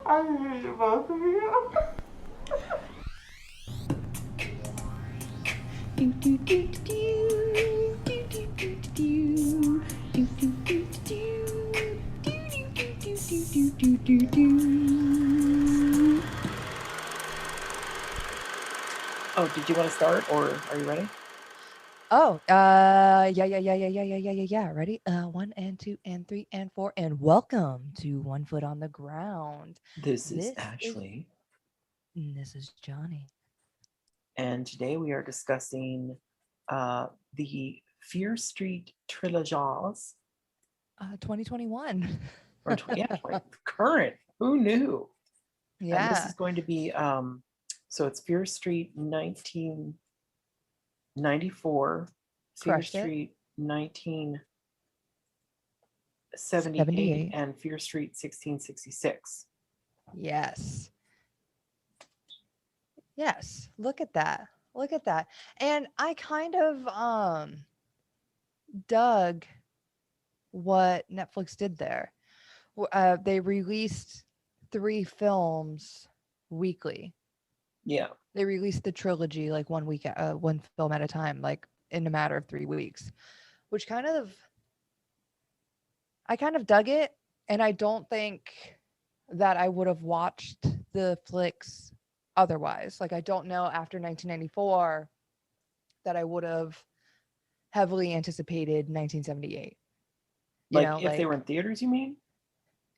I hate both of you. Oh, did you want to start or are you ready? Oh, yeah. Ready? One and two and three and four, and welcome to One Foot on the Ground. This is This is Ashley, this is Johnny. and today we are discussing the Fear Street Trilogies, 2021. yeah, current. Who knew? And this Yeah, is going to be so it's Fear Street 1994, Fear crushed it. Street 1978, 78. and Fear Street 1666. Yes. Yes. Look at that. Look at that. And I kind of dug what Netflix did there. They released 3 films weekly. Yeah, They released the trilogy like one film at a time, like in a matter of 3 weeks, which I kind of dug it, and I don't think that I would have watched the flicks otherwise. Like I don't know after 1994 that I would have heavily anticipated 1978. You like know, if they were like in theaters, you mean?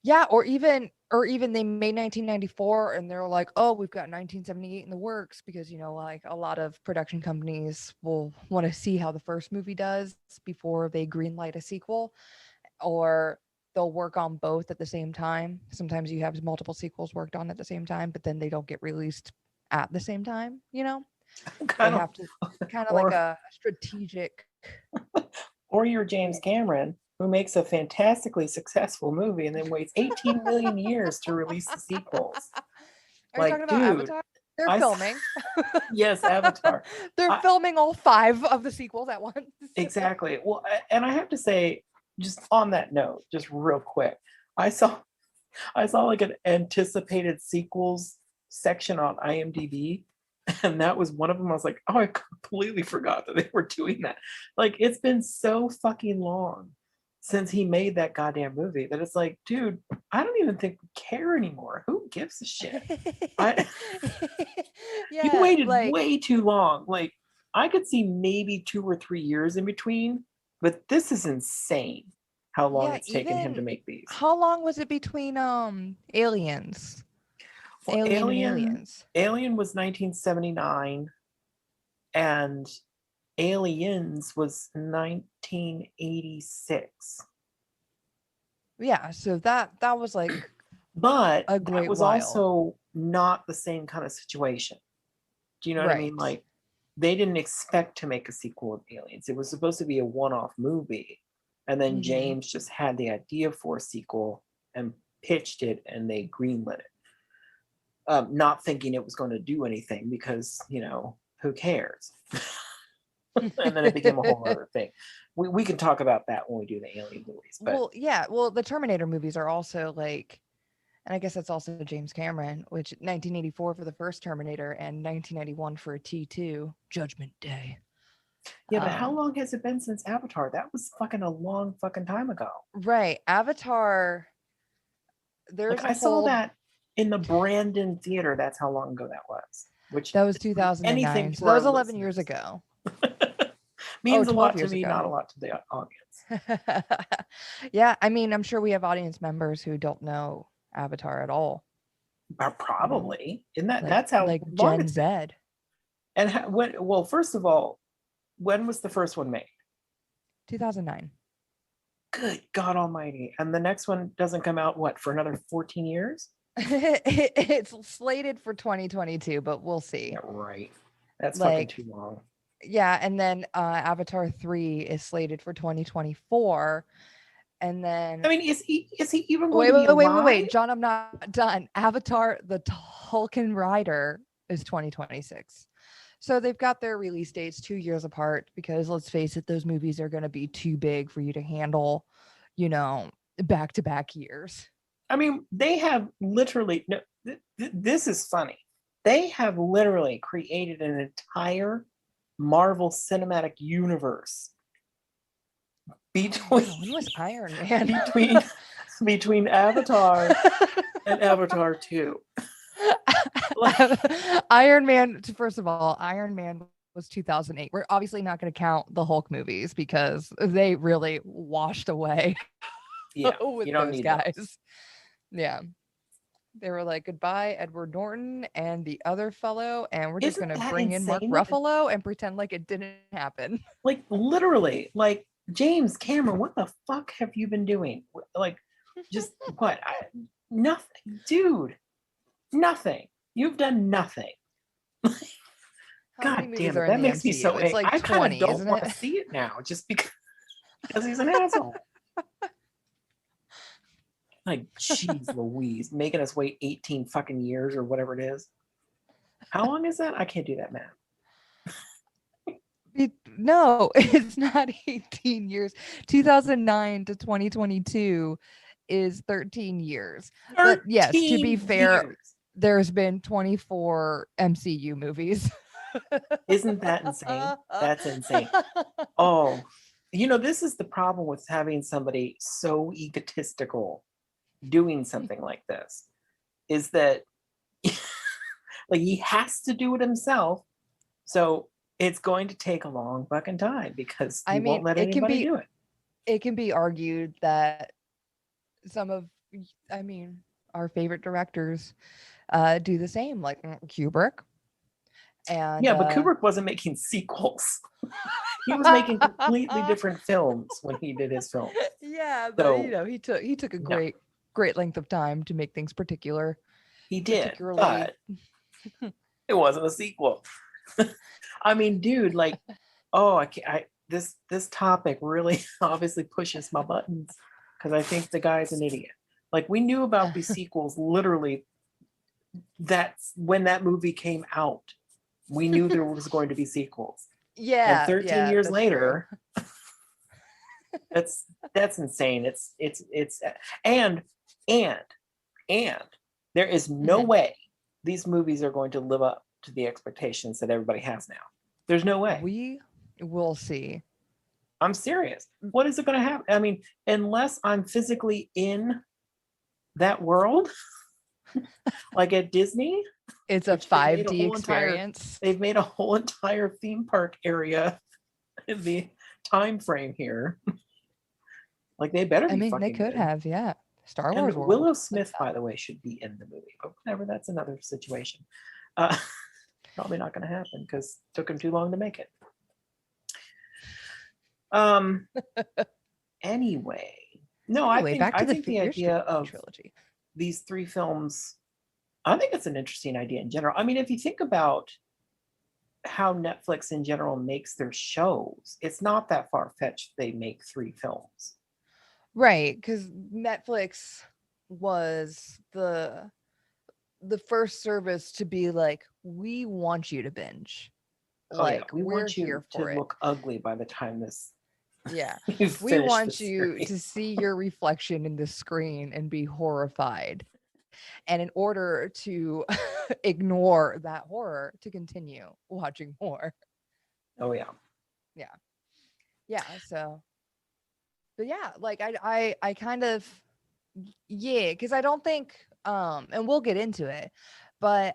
yeah, or even they made 1994 and they're like, "Oh, we've got 1978 in the works," because like a lot of production companies will want to see how the first movie does before they greenlight a sequel, or they'll work on both at the same time. Sometimes you have multiple sequels worked on at the same time, but then they don't get released at the same time. They Kind of, have to kind of like or a strategic. or you're James Cameron, who makes a fantastically successful movie and then waits 18 million years to release the sequels. Are you talking Like, about dude, Avatar? They're I filming. yes, Avatar. They're I, filming all 5 of the sequels at once. exactly. Well, and I have to say, just on that note, just real quick, I saw I saw like an anticipated sequels section on IMDb, and that was one of them. I was like, oh, I completely forgot that they were doing that. Like, it's been so fucking long since he made that goddamn movie that it's like, dude, I don't even think we care anymore. Who gives a shit? I You Yeah, waited like way too long. Like, I could see maybe 2 or 3 years in between, but this is insane how long yeah, it's taken him to even make these. how long was it between Aliens? Well, Alien and Aliens. Alien was 1979 and Aliens was 1986. Yeah, so that was like But a that great was while. also not the same kind of situation. Do you know what I mean? Right. Like, they didn't expect to make a sequel of Aliens. It was supposed to be a one-off movie, and then Mhm. James just had the idea for a sequel and pitched it, and they greenlit it, not thinking it was going to do anything because who cares? And then it became a whole other thing. We can talk about that when we do the Alien movies, but Well, yeah, well, the Terminator movies are also like, and I guess that's also James Cameron, which 1984 for the first Terminator and 1991 for T2, Judgment Day. yeah, but how Um, long has it been since Avatar? That was fucking a long fucking time ago. right, Avatar, Like, there's a I saw whole that in the Brandon Theater. That's how long ago that was, which that was doesn't mean anything 2009. So to that our was 11 years listeners. ago. Oh, Means a 12 lot to years me, not a ago. lot to the audience. Yeah, I mean, I'm sure we have audience members who don't know Avatar at all, you know, Probably. In that, like that's how like long Gen it's been. Z. And when? Well, first of all, when was the first one made? 2009. Good God Almighty! And the next one doesn't come out what for another 14 years? It's slated for 2022, but we'll Yeah, see. right. That's fucking Like, too long. yeah, and then Avatar 3 is slated for 2024. And I then mean, is he even going wait, to be wait, wait, wait, wait, alive? wait, John, I'm not done. Avatar the Tolkien Rider is 2026. So they've got their release dates 2 years apart because let's face it, those movies are going to be too big for you to handle, you know, back to back years. I mean, they have literally, no, this is funny. They have literally created an entire Marvel Cinematic Universe between When was Iron Man? between Avatar and Avatar 2. Iron Man, first of all, Iron Man was 2008. We're obviously not going to count the Hulk movies because they really washed away Yeah, with you don't those need guys. those. Yeah. They were like, goodbye, Edward Norton and the other fellow, and we're just Isn't going to that bring in Mark insane that- Ruffalo and pretend like it didn't happen. Like literally, like James Cameron, what the fuck have you been doing? Like, just what? Nothing, dude. Nothing. You've done nothing. How many God movies damn are it, in that the makes me MCU? so It's angry. like I kind 20, of don't isn't want it? to see it now, just because he's an asshole. Like, jeez Louise, making us wait 18 fucking years or whatever it is. How long is that? I can't do that math. No, it's not 18 years. 2009 to 2022 is 13 years. But yes, to be 13 fair, years. there's been 24 MCU movies. Isn't that insane? That's insane. Oh, this is the problem with having somebody so egotistical doing something like this, is that like he has to do it himself. So it's going to take a long fucking time because he won't let anybody do it. It can be argued that some of, our favorite directors do the same, like Kubrick. And yeah, but Kubrick wasn't making sequels. He was making completely different films when he did his films. Yeah, but So, he took a great length of time to make things particular. He did, but it wasn't a sequel. I mean, dude, like, oh, I can't. This topic really obviously pushes my buttons because I think the guy's an idiot. Like, we knew about these sequels literally. That's when that movie came out. We knew there was going to be sequels. Yeah, and 13 years later, true. that's insane. It's and there is no way these movies are going to live up to the expectations that everybody has now. There's no way. We will see. I'm serious. What is it going to happen? I mean, unless I'm physically in that world, like at Disney, it's a 5D experience. They've made a whole entire theme park area in the time frame here. Like they better be. They could have, yeah. Star Wars World. Willow Smith, by the way, should be in the movie, but whatever. That's another situation. Probably not going to happen because it took him too long to make it. Anyway, I think the idea of trilogy, these three films, I think it's an interesting idea in general. I mean, if you think about how Netflix in general makes their shows, it's not that far-fetched they make three films. Right, because Netflix was the first service to be like, we want you to binge. We want you to look ugly by the time this. Yeah, we want you to see your reflection in the screen and be horrified. And in order to ignore that horror, to continue watching more. Oh yeah. Yeah. Yeah. So, but yeah, like I kind of, because I don't think, and we'll get into it, but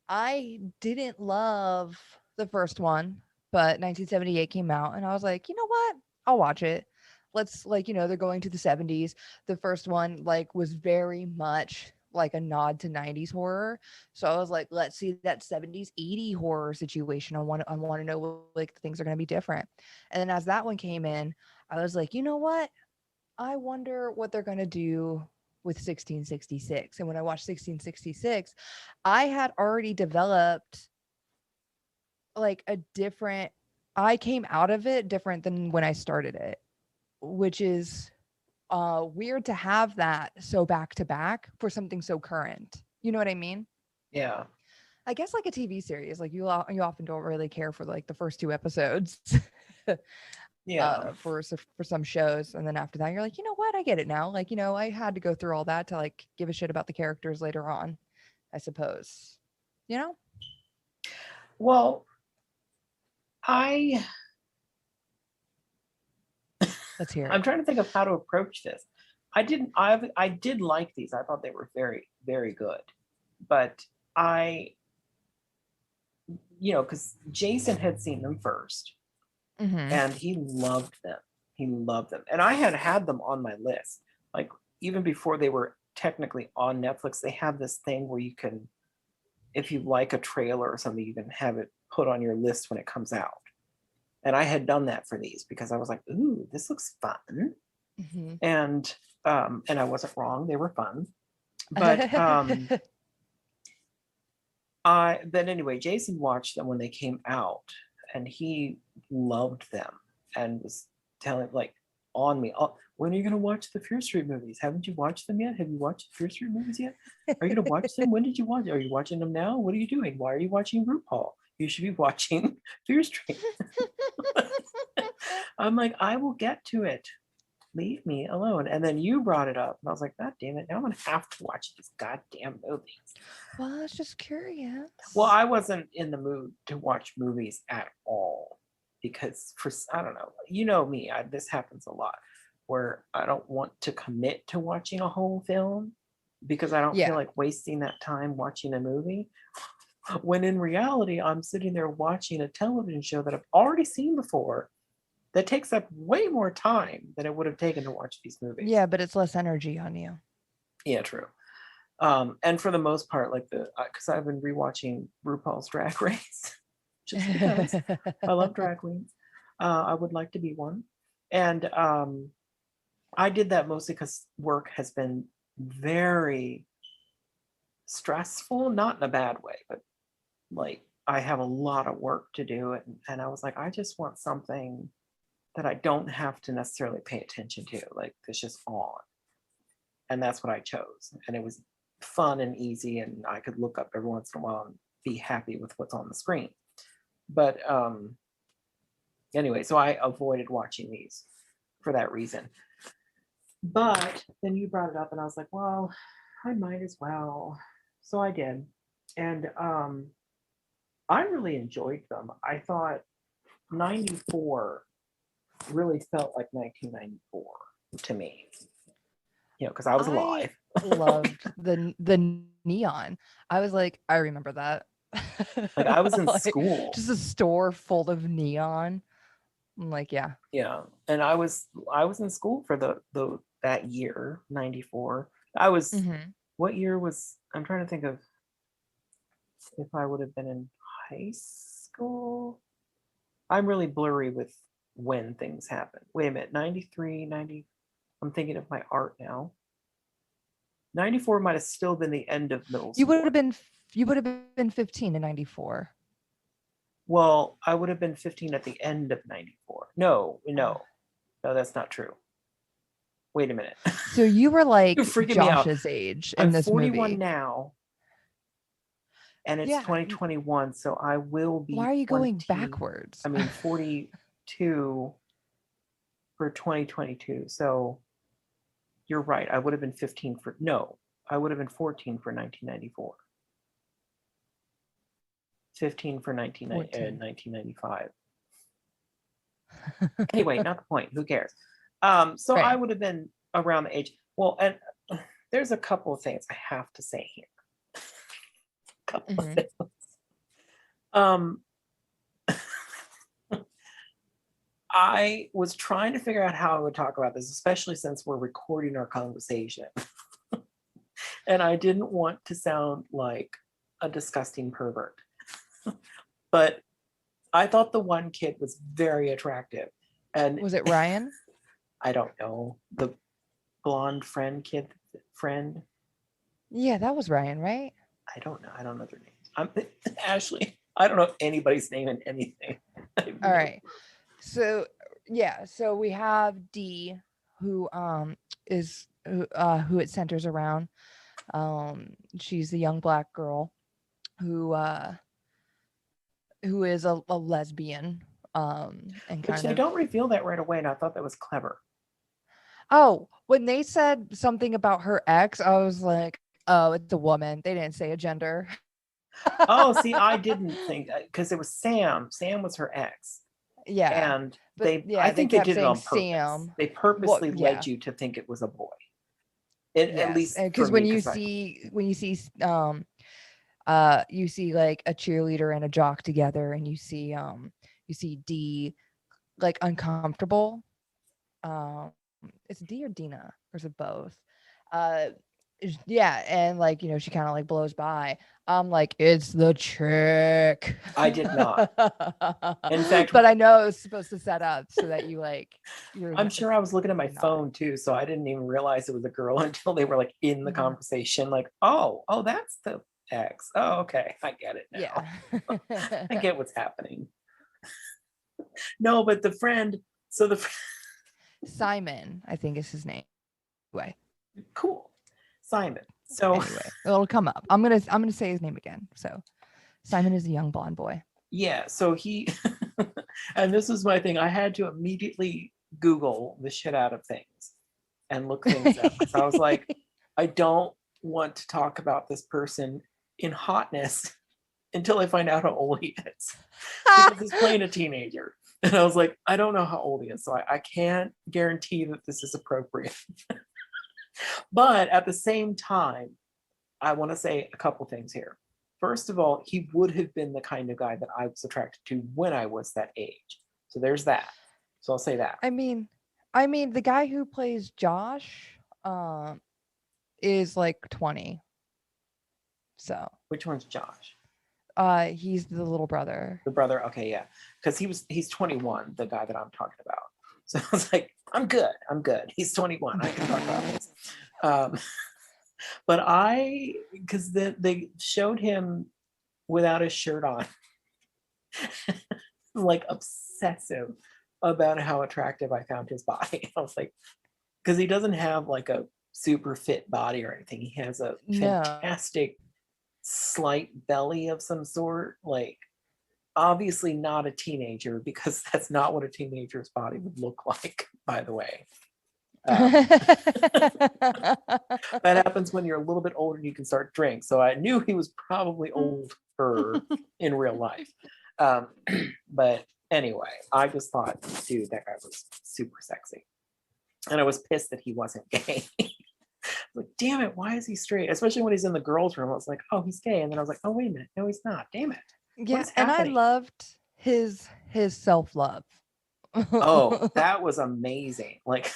I didn't love the first one, but 1978 came out and I was like, you know what? I'll watch it. Let's they're going to the 70s. The first one was very much like a nod to 90s horror. So I was like, let's see that 70s, 80 horror situation. I want to know things are going to be different. And then as that one came in, I was like, you know what? I wonder what they're going to do with 1666. And when I watched 1666, I had already developed I came out of it different than when I started it, which is weird to have that so back to back for something so current. You know what I mean? Yeah. I guess like a TV series, like you often don't really care for the first two episodes. Yeah. for some shows, and then after that you're like, you know what, I get it now. Like, I had to go through all that to like give a shit about the characters later on, I suppose. You know? Well, I Let's hear I'm it. trying to think of how to approach this. I did like these. I thought they were very, very good. But I, because Jason had seen them first Mm-hmm. and he loved them. He loved them. And I had them on my list. Like even before they were technically on Netflix, they have this thing where you can, if you like a trailer or something, you can have it put on your list when it comes out. And I had done that for these because I was like, ooh, this looks fun. Mm-hmm. And I wasn't wrong, they were fun. But then anyway, Jason watched them when they came out and he loved them and was telling like on me, oh, when are you going to watch the Fear Street movies? Haven't you watched them yet? Have you watched the Fear Street movies yet? Are you going to watch them? When did you watch? Are you watching them now? What are you doing? Why are you watching RuPaul? You should be watching Fear Street. I'm like, I will get to it. Leave me alone. And then you brought it up, and I was like, God damn it! Now I'm gonna have to watch these goddamn movies. Well, I was just curious. Well, I wasn't in the mood to watch movies at all because I don't know. You know me. This happens a lot where I don't want to commit to watching a whole film because I don't feel like wasting that time watching a movie. When in reality, I'm sitting there watching a television show that I've already seen before. That takes up way more time than it would have taken to watch these movies. Yeah, but it's less energy on you. Yeah, true. And for the most part, like because I've been rewatching RuPaul's Drag Race, just because I love drag queens. I would like to be one. And I did that mostly because work has been very stressful, not in a bad way, but like I have a lot of work to do. And I was like, I just want something that I don't have to necessarily pay attention to, like it's just on. And that's what I chose. And it was fun and easy, and I could look up every once in a while and be happy with what's on the screen. But anyway, so I avoided watching these for that reason. But then you brought it up and I was like, well, I might as well. So I did. And I really enjoyed them. I thought 94 really felt like 1994 to me, because I was alive. Loved the neon. I was like, I remember that. Like I was in Like, school. just a store full of neon. I'm like, yeah. Yeah. And I was in school for that year, 94. I was what year was I'm trying to think of if I would have been in high school. I'm really blurry with when things happen. Wait a minute, 93, 90. I'm thinking of my art now. 94 might have still been the end of middle school. You would have been 15 in 94. Well, I would have been 15 at the end of 94. No, that's not true. Wait a minute. So you were like Josh's age in I'm this 41 movie. now. And it's 2021, so I will be. Why are you going backwards? I mean, 42 for 2022. So you're right. I would have been 15 I would have been 14 for 1994. 15 for 1995. Anyway, not the point. Who cares? So I would have been around the age. Well, and there's a couple of things I have to say here. Couple of things. I was trying to figure out how I would talk about this, especially since we're recording our conversation. And I didn't want to sound like a disgusting pervert. But I thought the one kid was very attractive. And was it Ryan? I don't know. The blonde friend. Yeah, that was Ryan, right? I don't know. I don't know their names. Ashley. I don't know anybody's name in anything. All right. So we have Dee, who it centers around. She's a young Black girl who is a lesbian. And Which kind they of, don't reveal that right away, and I thought that was clever. oh, when they said something about her ex, I was like, oh, it's a woman. They didn't say a gender. Oh, see, I didn't think because it was Sam. Sam was her ex, Yeah, and but I yeah, they think they kept did it saying on purpose. Sam. They Well, purposely led yeah, you to think it was a boy. At yes, least for because me, you see like a cheerleader and a jock together, and you see D like uncomfortable. It's D or Dina, or is it both? Uh, yeah, and like she kind of like blows by. I'm like, it's the chick. I did not. In fact, But I know it was supposed to set up so that you're I'm sure I was looking at my not. phone too, so I didn't even realize it was a girl until they were like in the conversation. Like, oh, that's the ex. Oh, okay, I get it now. Yeah. I get what's happening. No, but the friend. So Simon, I think is his name. Anyway, cool, Simon. So anyway, it'll come up. I'm gonna say his name again. So Simon is a young blonde boy. yeah, so he, and this is my thing. I had to immediately Google the shit out of things and look things up because I was like, I don't want to talk about this person in hotness until I find out how old he is because he's playing a teenager. And I was like, I don't know how old he is, so I can't guarantee that this is appropriate. But at the same time, I want to say a couple things here. First of all, he would have been the kind of guy that I was attracted to when I was that age. So there's that. So I'll say that. I mean, the guy who plays Josh, is like 20. So, Which one's Josh? he's the little brother. The brother. Okay, yeah. Because he's 21, the guy that I'm talking about. So I was like, I'm good. He's 21. I can talk about this. But because they showed him without his shirt on, like obsessive about how attractive I found his body. I was like, because he doesn't have like a super fit body or anything. He has a fantastic slight belly of some sort. Like, obviously not a teenager, because that's not what a teenager's body would look like, by the way. That happens when you're a little bit older and you can start drink. So I knew he was probably older in real life. But anyway, I just thought, dude, that guy was super sexy. And I was pissed that he wasn't gay. Like, damn it, why is he straight? Especially when he's in the girls' room. I was like, oh, he's gay. And then I was like, oh, wait a minute. No, he's not. Damn it. Yeah, and I loved his self-love. Oh, that was amazing. Like,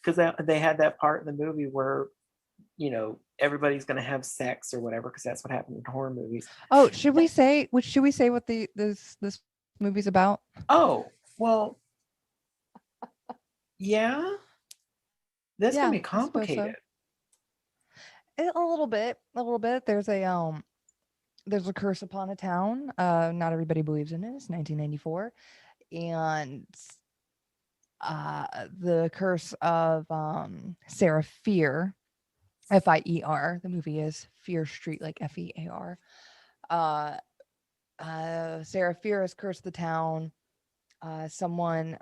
because they had that part in the movie where, everybody's going to have sex or whatever, because that's what happened in horror movies. Oh, should we say what this movie's about? Oh, well, yeah. This can be complicated. A little bit. There's a curse upon a town. Not everybody believes in it. It's 1994, and the curse of Sarah Fear, F-I-E-R. The movie is Fear Street, like F-E-A-R. Sarah Fear has cursed the town. Someone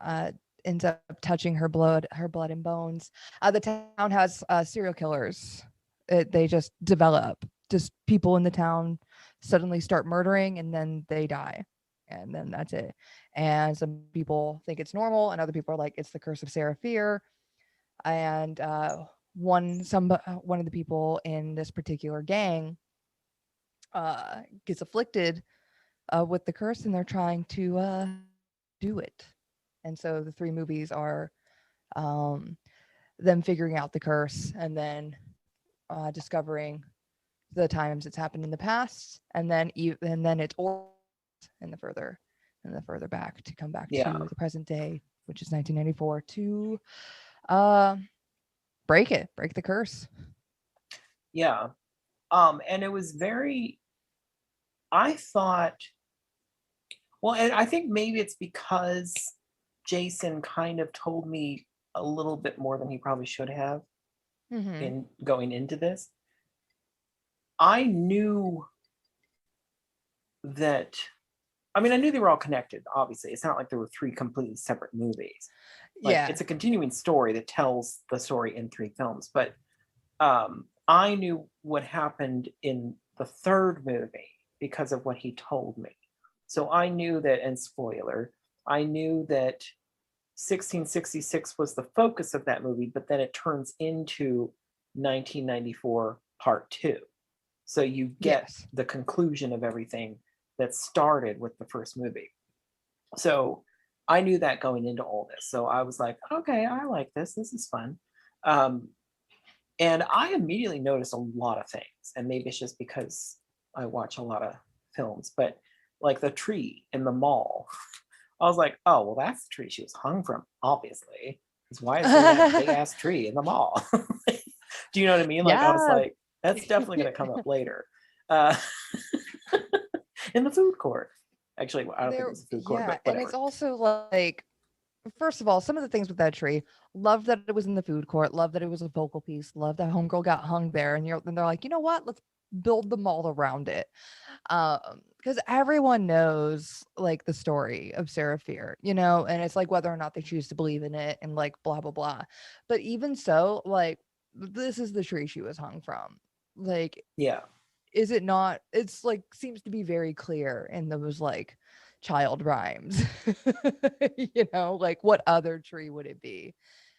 ends up touching her blood and bones. The town has serial killers. They just develop. Just people in the town suddenly start murdering, and then they die, and then that's it. And some people think it's normal, and other people are like, it's the curse of Sarah Fear. And one of the people in this particular gang gets afflicted with the curse, and they're trying to do it. And so the three movies are them figuring out the curse, and then discovering the times it's happened in the past, and then it's in the further back to come back to the present day, which is 1994, to break the curse. Yeah. And it was I thought, well, and I think maybe it's because Jason kind of told me a little bit more than he probably should have in going into this. I knew that I mean, I knew they were all connected, obviously. It's not like there were three completely separate movies. Like, Yeah. it's a continuing story that tells the story in three films. But I knew what happened in the third movie because of what he told me. So I knew that, and spoiler, I knew that 1666 was the focus of that movie, but then it turns into 1994 part two. So you get Yes. the conclusion of everything that started with the first movie. So I knew that going into all this. So I was like, okay, I like this. This is fun. Um, and I immediately noticed a lot of things. And maybe it's just because I watch a lot of films, but like the tree in the mall, I was like, oh, well, that's the tree she was hung from, obviously. Because why is there that big ass tree in the mall? Do you know what I mean? Like, I was Yeah. like, that's definitely going to come up later. Uh, in the food court. Actually, I don't think it was a food court, Yeah, but and it's whatever. also like, first of all, some of the things with that tree, love that it was in the food court, love that it was a focal piece, love that homegirl got hung there, and they're like, you know what? Let's build the mall around it. Because everyone knows like the story of Sarah Fear, and it's like whether or not they choose to believe in it and like blah blah blah. But even so, like this is the tree she was hung from. Like, Yeah. is it not? It's like seems to be very clear in those like child rhymes. Like what other tree would it be?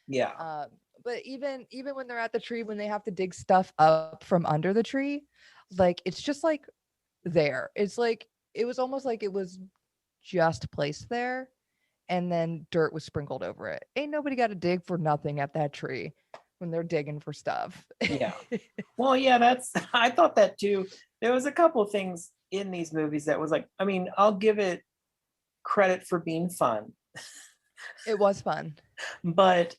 Yeah. But even when they're at the tree, when they have to dig stuff up from under the tree, like it's just like there. It's like it was almost like it was just placed there and then dirt was sprinkled over it. Ain't nobody got to dig for nothing at that tree when they're digging for stuff. Yeah. Well, yeah, I thought that too. There was a couple of things in these movies that was like, I mean, I'll give it credit for being fun, It was fun. but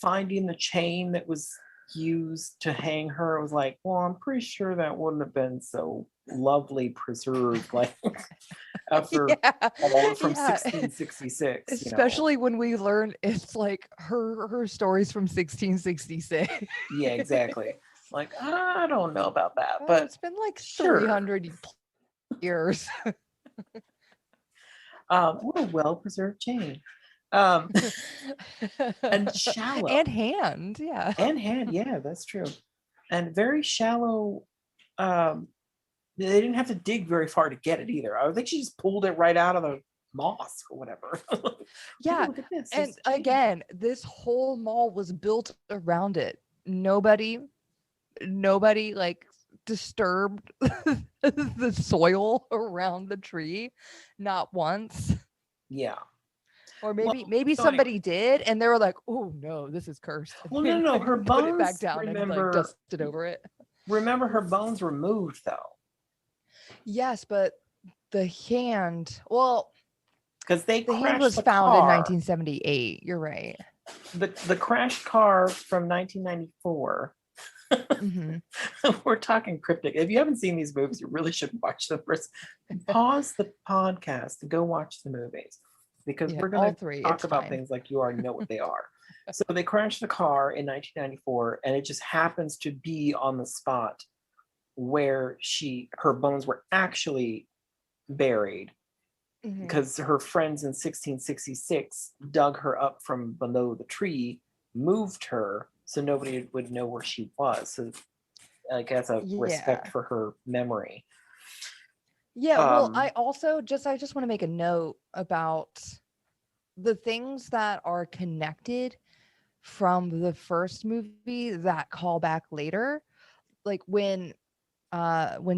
finding the chain that was used to hang her was like, well, I'm pretty sure that wouldn't have been so lovely preserved, like after Yeah. all from Yeah. 1666. Especially when we learn it's like her stories from 1666. Yeah, exactly. Like, I don't know about that, Oh, but it's been like sure. 300 years. What a well-preserved chain. Um, and shallow. And hand, yeah. And hand, yeah, that's true. And very shallow. They didn't have to dig very far to get it either. I think she just pulled it right out of the moss or whatever. Yeah. Look at this. And again, this whole mall was built around it. Nobody like disturbed the soil around the tree, not once. Yeah. Or Well, maybe so somebody anyway. did and they were like, oh no, this is cursed. And Well, they, no, like, her put it back bones. down and like dusted over it. Remember, her bones were moved though, Yes, but the hand, well, because they the hand crashed was the found in car. 1978. You're right. The crashed car from 1994. Hmm. We're talking cryptic. If you haven't seen these movies, you really should watch them first. Pause the podcast and go watch the movies, because Yeah, we're all going to three. talk It's about fine. things like you already know what they are. So they crashed the car in 1994, and it just happens to be on the spot where her bones were actually buried, Hmm. because her friends in 1666 dug her up from below the tree, moved her so nobody would know where she was. So like as a respect Yeah. for her memory. Yeah, well, I just want to make a note about the things that are connected from the first movie that call back later. Like when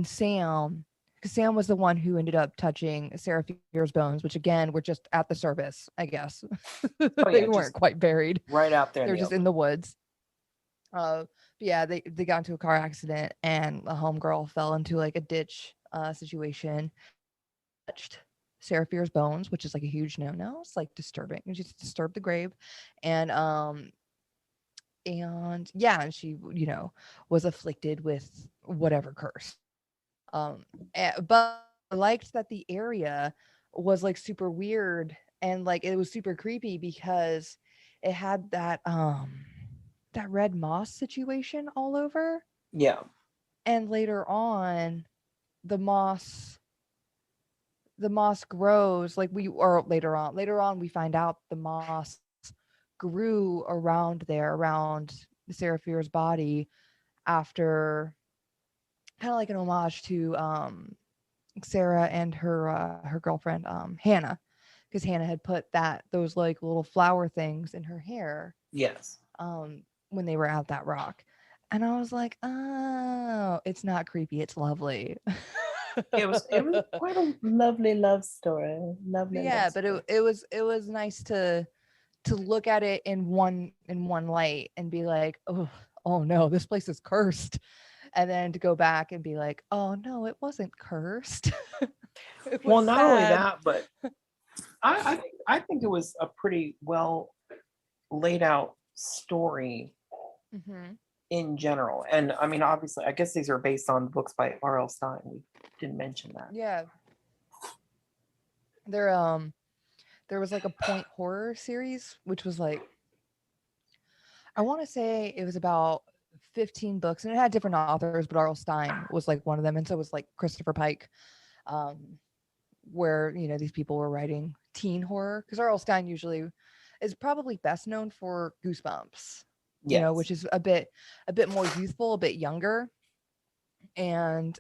Sam, because Sam was the one who ended up touching Sarah Fear's bones, which again were just at the surface, I guess. Oh They yeah, weren't just quite buried. right out there They in were the just open. in the woods. But yeah, they got into a car accident and a homegirl fell into like a ditch situation, touched Sarah Fear's bones, which is like a huge no-no. It's like disturbing. She just disturbed the grave. And yeah, and she, was afflicted with whatever curse. But I liked that the area was like super weird and like it was super creepy because it had that red moss situation all over. Yeah. And later on, the moss the moss grows like or later on we find out the moss grew around there around Seraphir's body after kind of like an homage to Sarah and her girlfriend Hannah, because Hannah had put those like little flower things in her hair Yes. when they were at that rock. And I was like, oh, it's not creepy, it's lovely. It was quite a lovely love story. Lovely Yeah, love but story. it was nice to look at it in one light and be like, oh no, this place is cursed. And then to go back and be like, oh no, it wasn't cursed. It was Well, not only sad. that, but I think it was a pretty well laid out story Hmm. in general. And I mean, obviously, I guess these are based on books by R.L. Stein. We didn't mention that. Yeah. There was like a point horror series, which was like, I want to say it was about 15 books, and it had different authors, but R.L. Stein was like one of them, and so was like Christopher Pike, um, where these people were writing teen horror, because R.L. Stein usually is probably best known for Goosebumps, Yes. which is a bit more youthful, a bit younger, and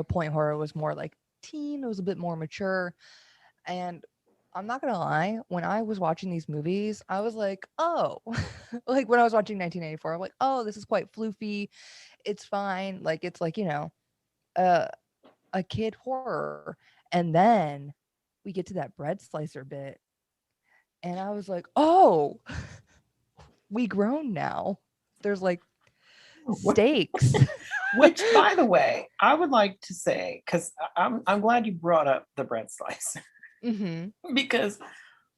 point horror was more like teen, it was a bit more mature. And I'm not gonna lie, when I was watching these movies, I was like, oh, like when I was watching 1984, I'm like, oh, this is quite floofy. It's fine. Like it's like, a kid horror. And then we get to that bread slicer bit. And I was like, oh, we grown now. There's like stakes. Which, by the way, I would like to say, because I'm glad you brought up the bread slice, Hmm. because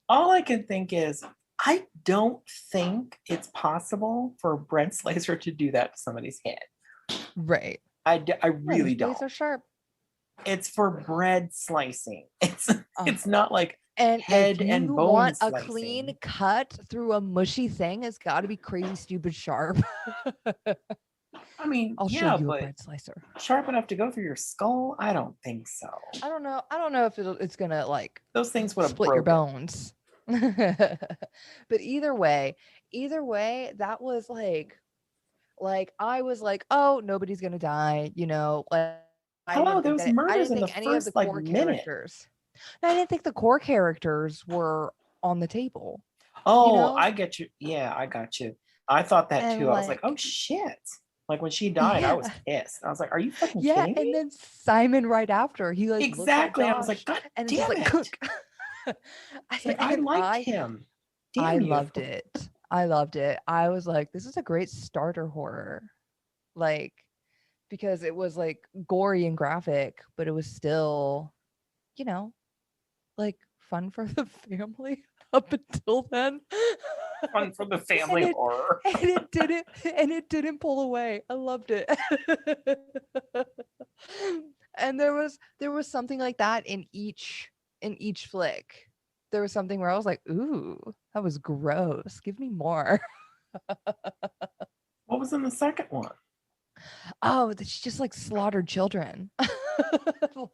all I can think is I don't think it's possible for a bread slicer to do that to somebody's head. Right. I Yeah, really these blades don't. are sharp. It's for bread slicing. It's Uh, it's not like And if head you and bone want a clean slicing. cut through a mushy thing, it's got to be crazy stupid sharp. I mean, I'll show yeah, you a but bread slicer. sharp enough to go through your skull? I don't think so. I don't know. I don't know if it's gonna like Those things would have split your broken. bones. But either way, that was like I was like, oh, nobody's gonna die. Like I Hello, didn't there think was that I murders didn't in the think any of the first like core minute. characters. I didn't think the core characters were on the table. Oh, I get you. Yeah, I got you. I thought that And too. I was like, oh like, shit. Like when she died, I was yeah. pissed. I was like, are you fucking Yeah, kidding and me? then Simon right after, he like looks at Exactly. I was like, Josh God and it's just damn like it. cook. It's like I And liked I him. I Damn you. loved it. I loved it. I was like, this is a great starter horror. Like because it was like gory and graphic, but it was still, you know, like fun for the family up until then. Fun for the and family it horror. and it didn't pull away. I loved it. And there was something like that in each flick. There was something where I was like, ooh, that was gross. Give me more. What was in the second one? Oh, that she just like slaughtered children.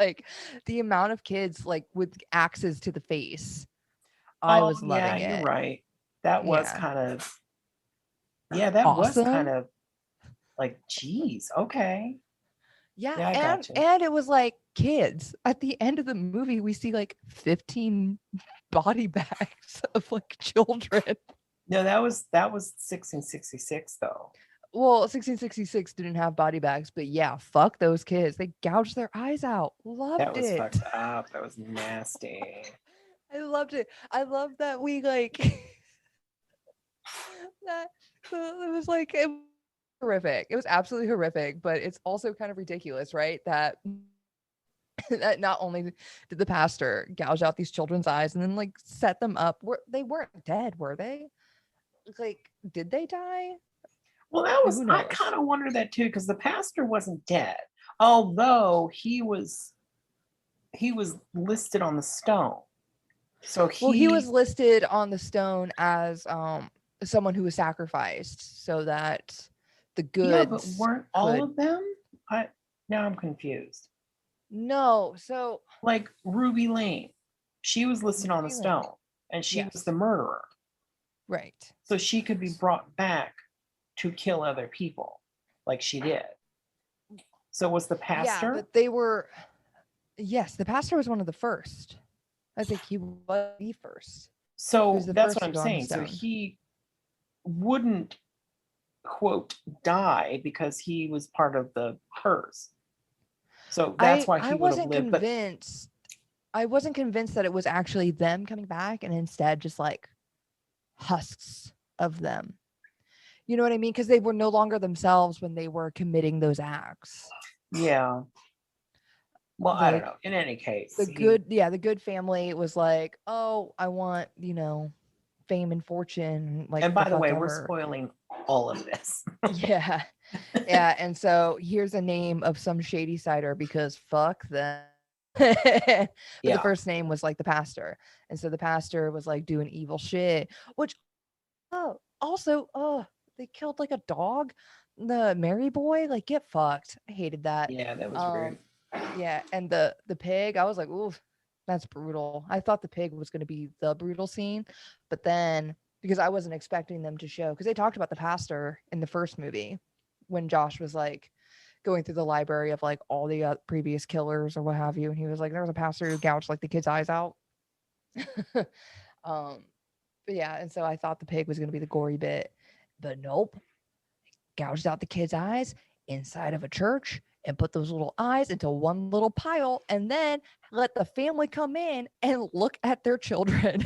Like the amount of kids like with axes to the face. I Oh was yeah, loving you're it. right. That was Yeah. kind of yeah, that was kind Awesome. of like, geez, okay. Yeah, Yeah, I and got you. and it was like kids. At the end of the movie, we see like 15 body bags of like children. No, that was 1666 though. Well, 1666 didn't have body bags, but yeah, fuck those kids. They gouged their eyes out. That Loved was it. fucked up. That was nasty. I loved it. I love that we like that it was like it was horrific. It was absolutely horrific, but it's also kind of ridiculous, right? That that not only did the pastor gouge out these children's eyes and then like set them up, they weren't dead, were they? Like, did they die? Well, that was Who I knows? kind of wondered that too because the pastor wasn't dead, although he was listed on the stone. So Well, he was he listed on the stone as someone who was sacrificed so that the yeah, but goods weren't all could. of them? I Now I'm confused. No, so Like Ruby Lane, she was listed on the Ruby Lane. stone, and she was Yes. the murderer, Right. so she could be brought back to kill other people, like she did. So was the Yeah, pastor? but they were. Yes, the pastor was one of the first. I think he was the first. He was So the that's first what to I'm go on the saying. So stone. he wouldn't, quote, die because he was part of the curse. So that's why I he would have wasn't lived. But convinced. I wasn't convinced that it was actually them coming back, and instead just like husks of them. You know what I mean? Because they were no longer themselves when they were committing those acts. yeah, well, I don't Like know. In any case, the good family was like, oh, I want, fame and fortune, like and the by the fuck way, we're ever. spoiling all of this. Yeah. Yeah. And so here's a name of some shady cider because fuck them. But the Yeah. first name was like the pastor. And so the pastor was like doing evil shit, which also they killed like a dog. The Mary boy, like get fucked. I hated that. Yeah, that was rude. Um yeah, and the pig, I was like, ooh, that's brutal. I thought the pig was gonna be the brutal scene, but then because I wasn't expecting them to show because they talked about the pastor in the first movie when Josh was like going through the library of like all the previous killers or what have you, and he was like, there was a pastor who gouged like the kid's eyes out. um, but yeah, and so I thought the pig was gonna be the gory bit, but nope, gouged out the kid's eyes inside of a church and put those little eyes into one little pile and then let the family come in and look at their children.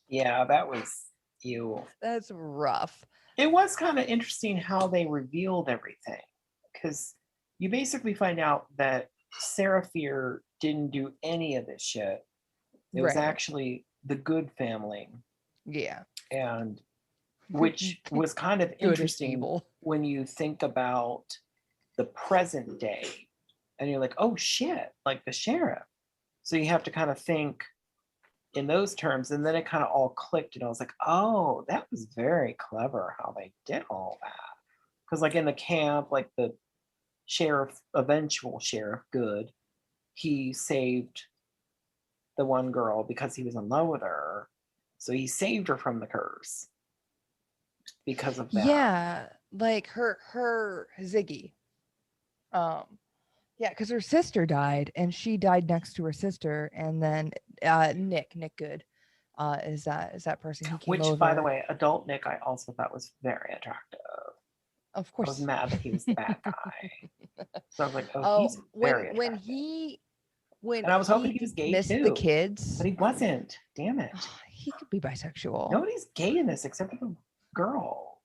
Yeah, that was you. That's rough. It was kind of interesting how they revealed everything, because you basically find out that Sarah Fear didn't do any of this shit. It was Right. actually the Good family, Yeah. and which was kind of Good is interesting evil. when you think about the present day, and you're like, oh shit, like the sheriff. So you have to kind of think in those terms, and then it kind of all clicked, and I was like, oh, that was very clever how they did all that. Because like in the camp, like the sheriff, eventual sheriff Good, he saved the one girl because he was in love with her, so he saved her from the curse because of that. Yeah, like her Ziggy. Um yeah, because her sister died and she died next to her sister, and then Nick Good is that person. He came Which, over. by the way, adult Nick I also thought was very attractive. Of I was course. mad that he was the bad guy. So I was like, oh, Oh, he's very when attractive. when And I was hoping he he was gay dismissed the too, kids, but he wasn't. Damn it. he could be bisexual. Nobody's gay in this except for the girl.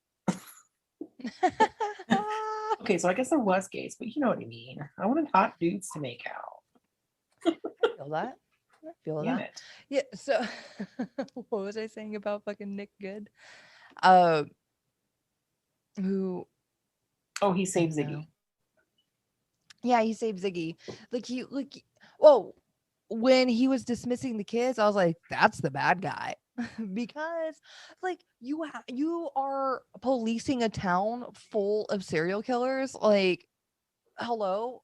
Okay, so I guess there was gays, but you know what I mean. I wanted hot dudes to make out. Feel that? I feel Damn that. it. Yeah. So, what was I saying about fucking Nick Good? Uh, who? Oh, he I saved don't know. Ziggy. Yeah, he saved Ziggy. Like, whoa. When he was dismissing the kids, I was like, "That's the bad guy," because like you are policing a town full of serial killers. Like, hello,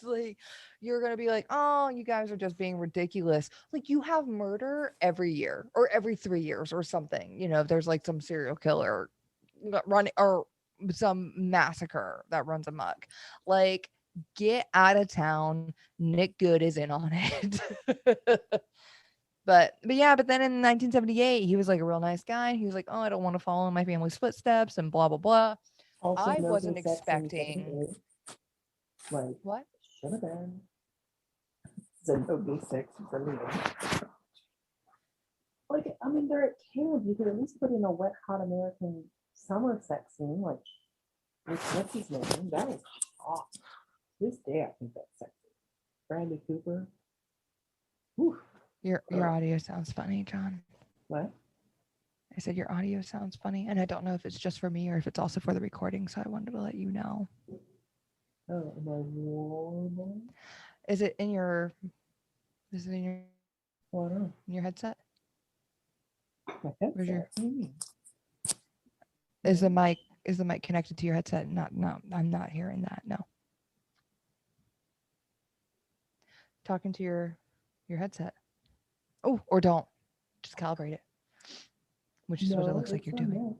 like you're gonna be like, oh, you guys are just being ridiculous. Like you have murder every year or every 3 years or something. There's like some serial killer running or some massacre that runs amok. Like, get out of town. Nick Good is in on it. But then in 1978, he was like a real nice guy. He was like, oh, I don't want to follow in my family's footsteps and blah blah blah. Also, I no wasn't gay sex in expecting 78. Like, what? should have been. Said no gay sex in 78. Like, I mean, they're at camp. You could at least put in a wet, hot American summer sex scene. Like, what's his name? That was hot. To this day, I think that's sexy. Bradley Cooper. Whew. Your audio sounds funny, John. What? I said your audio sounds funny, and I don't know if it's just for me or if it's also for the recording, so I wanted to let you know. Oh, am I warm? Is it in your Oh, I don't know. in your headset? My Where's headset. your What do you mean? is the mic connected to your headset? No, I'm not hearing that. No. talking to your headset. Oh, or don't. Just calibrate it. Which is what it looks like you're doing.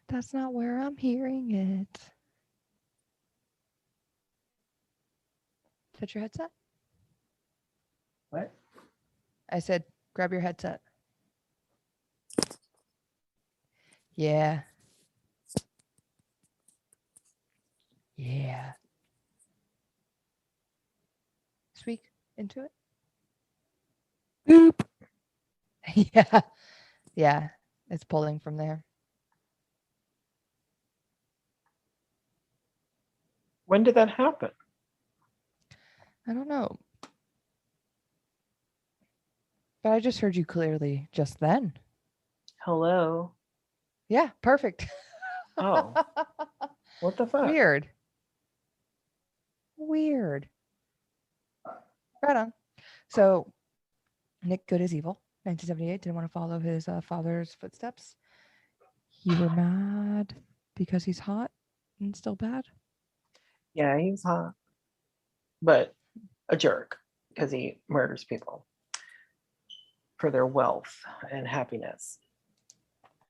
That's not where I'm hearing it. Is that your headset? What? I said, grab your headset. Yeah. Yeah. Speak into it. Boop. Yeah. Yeah. It's pulling from there. When did that happen? I don't know. But I just heard you clearly just then. Hello. Yeah, perfect. Oh. What the fuck? Weird. Weird. Right on. So, Nick Good is Evil, 1978, didn't want to follow his father's footsteps. You were mad because he's hot and still bad? Yeah, he was hot. But a jerk because he murders people for their wealth and happiness.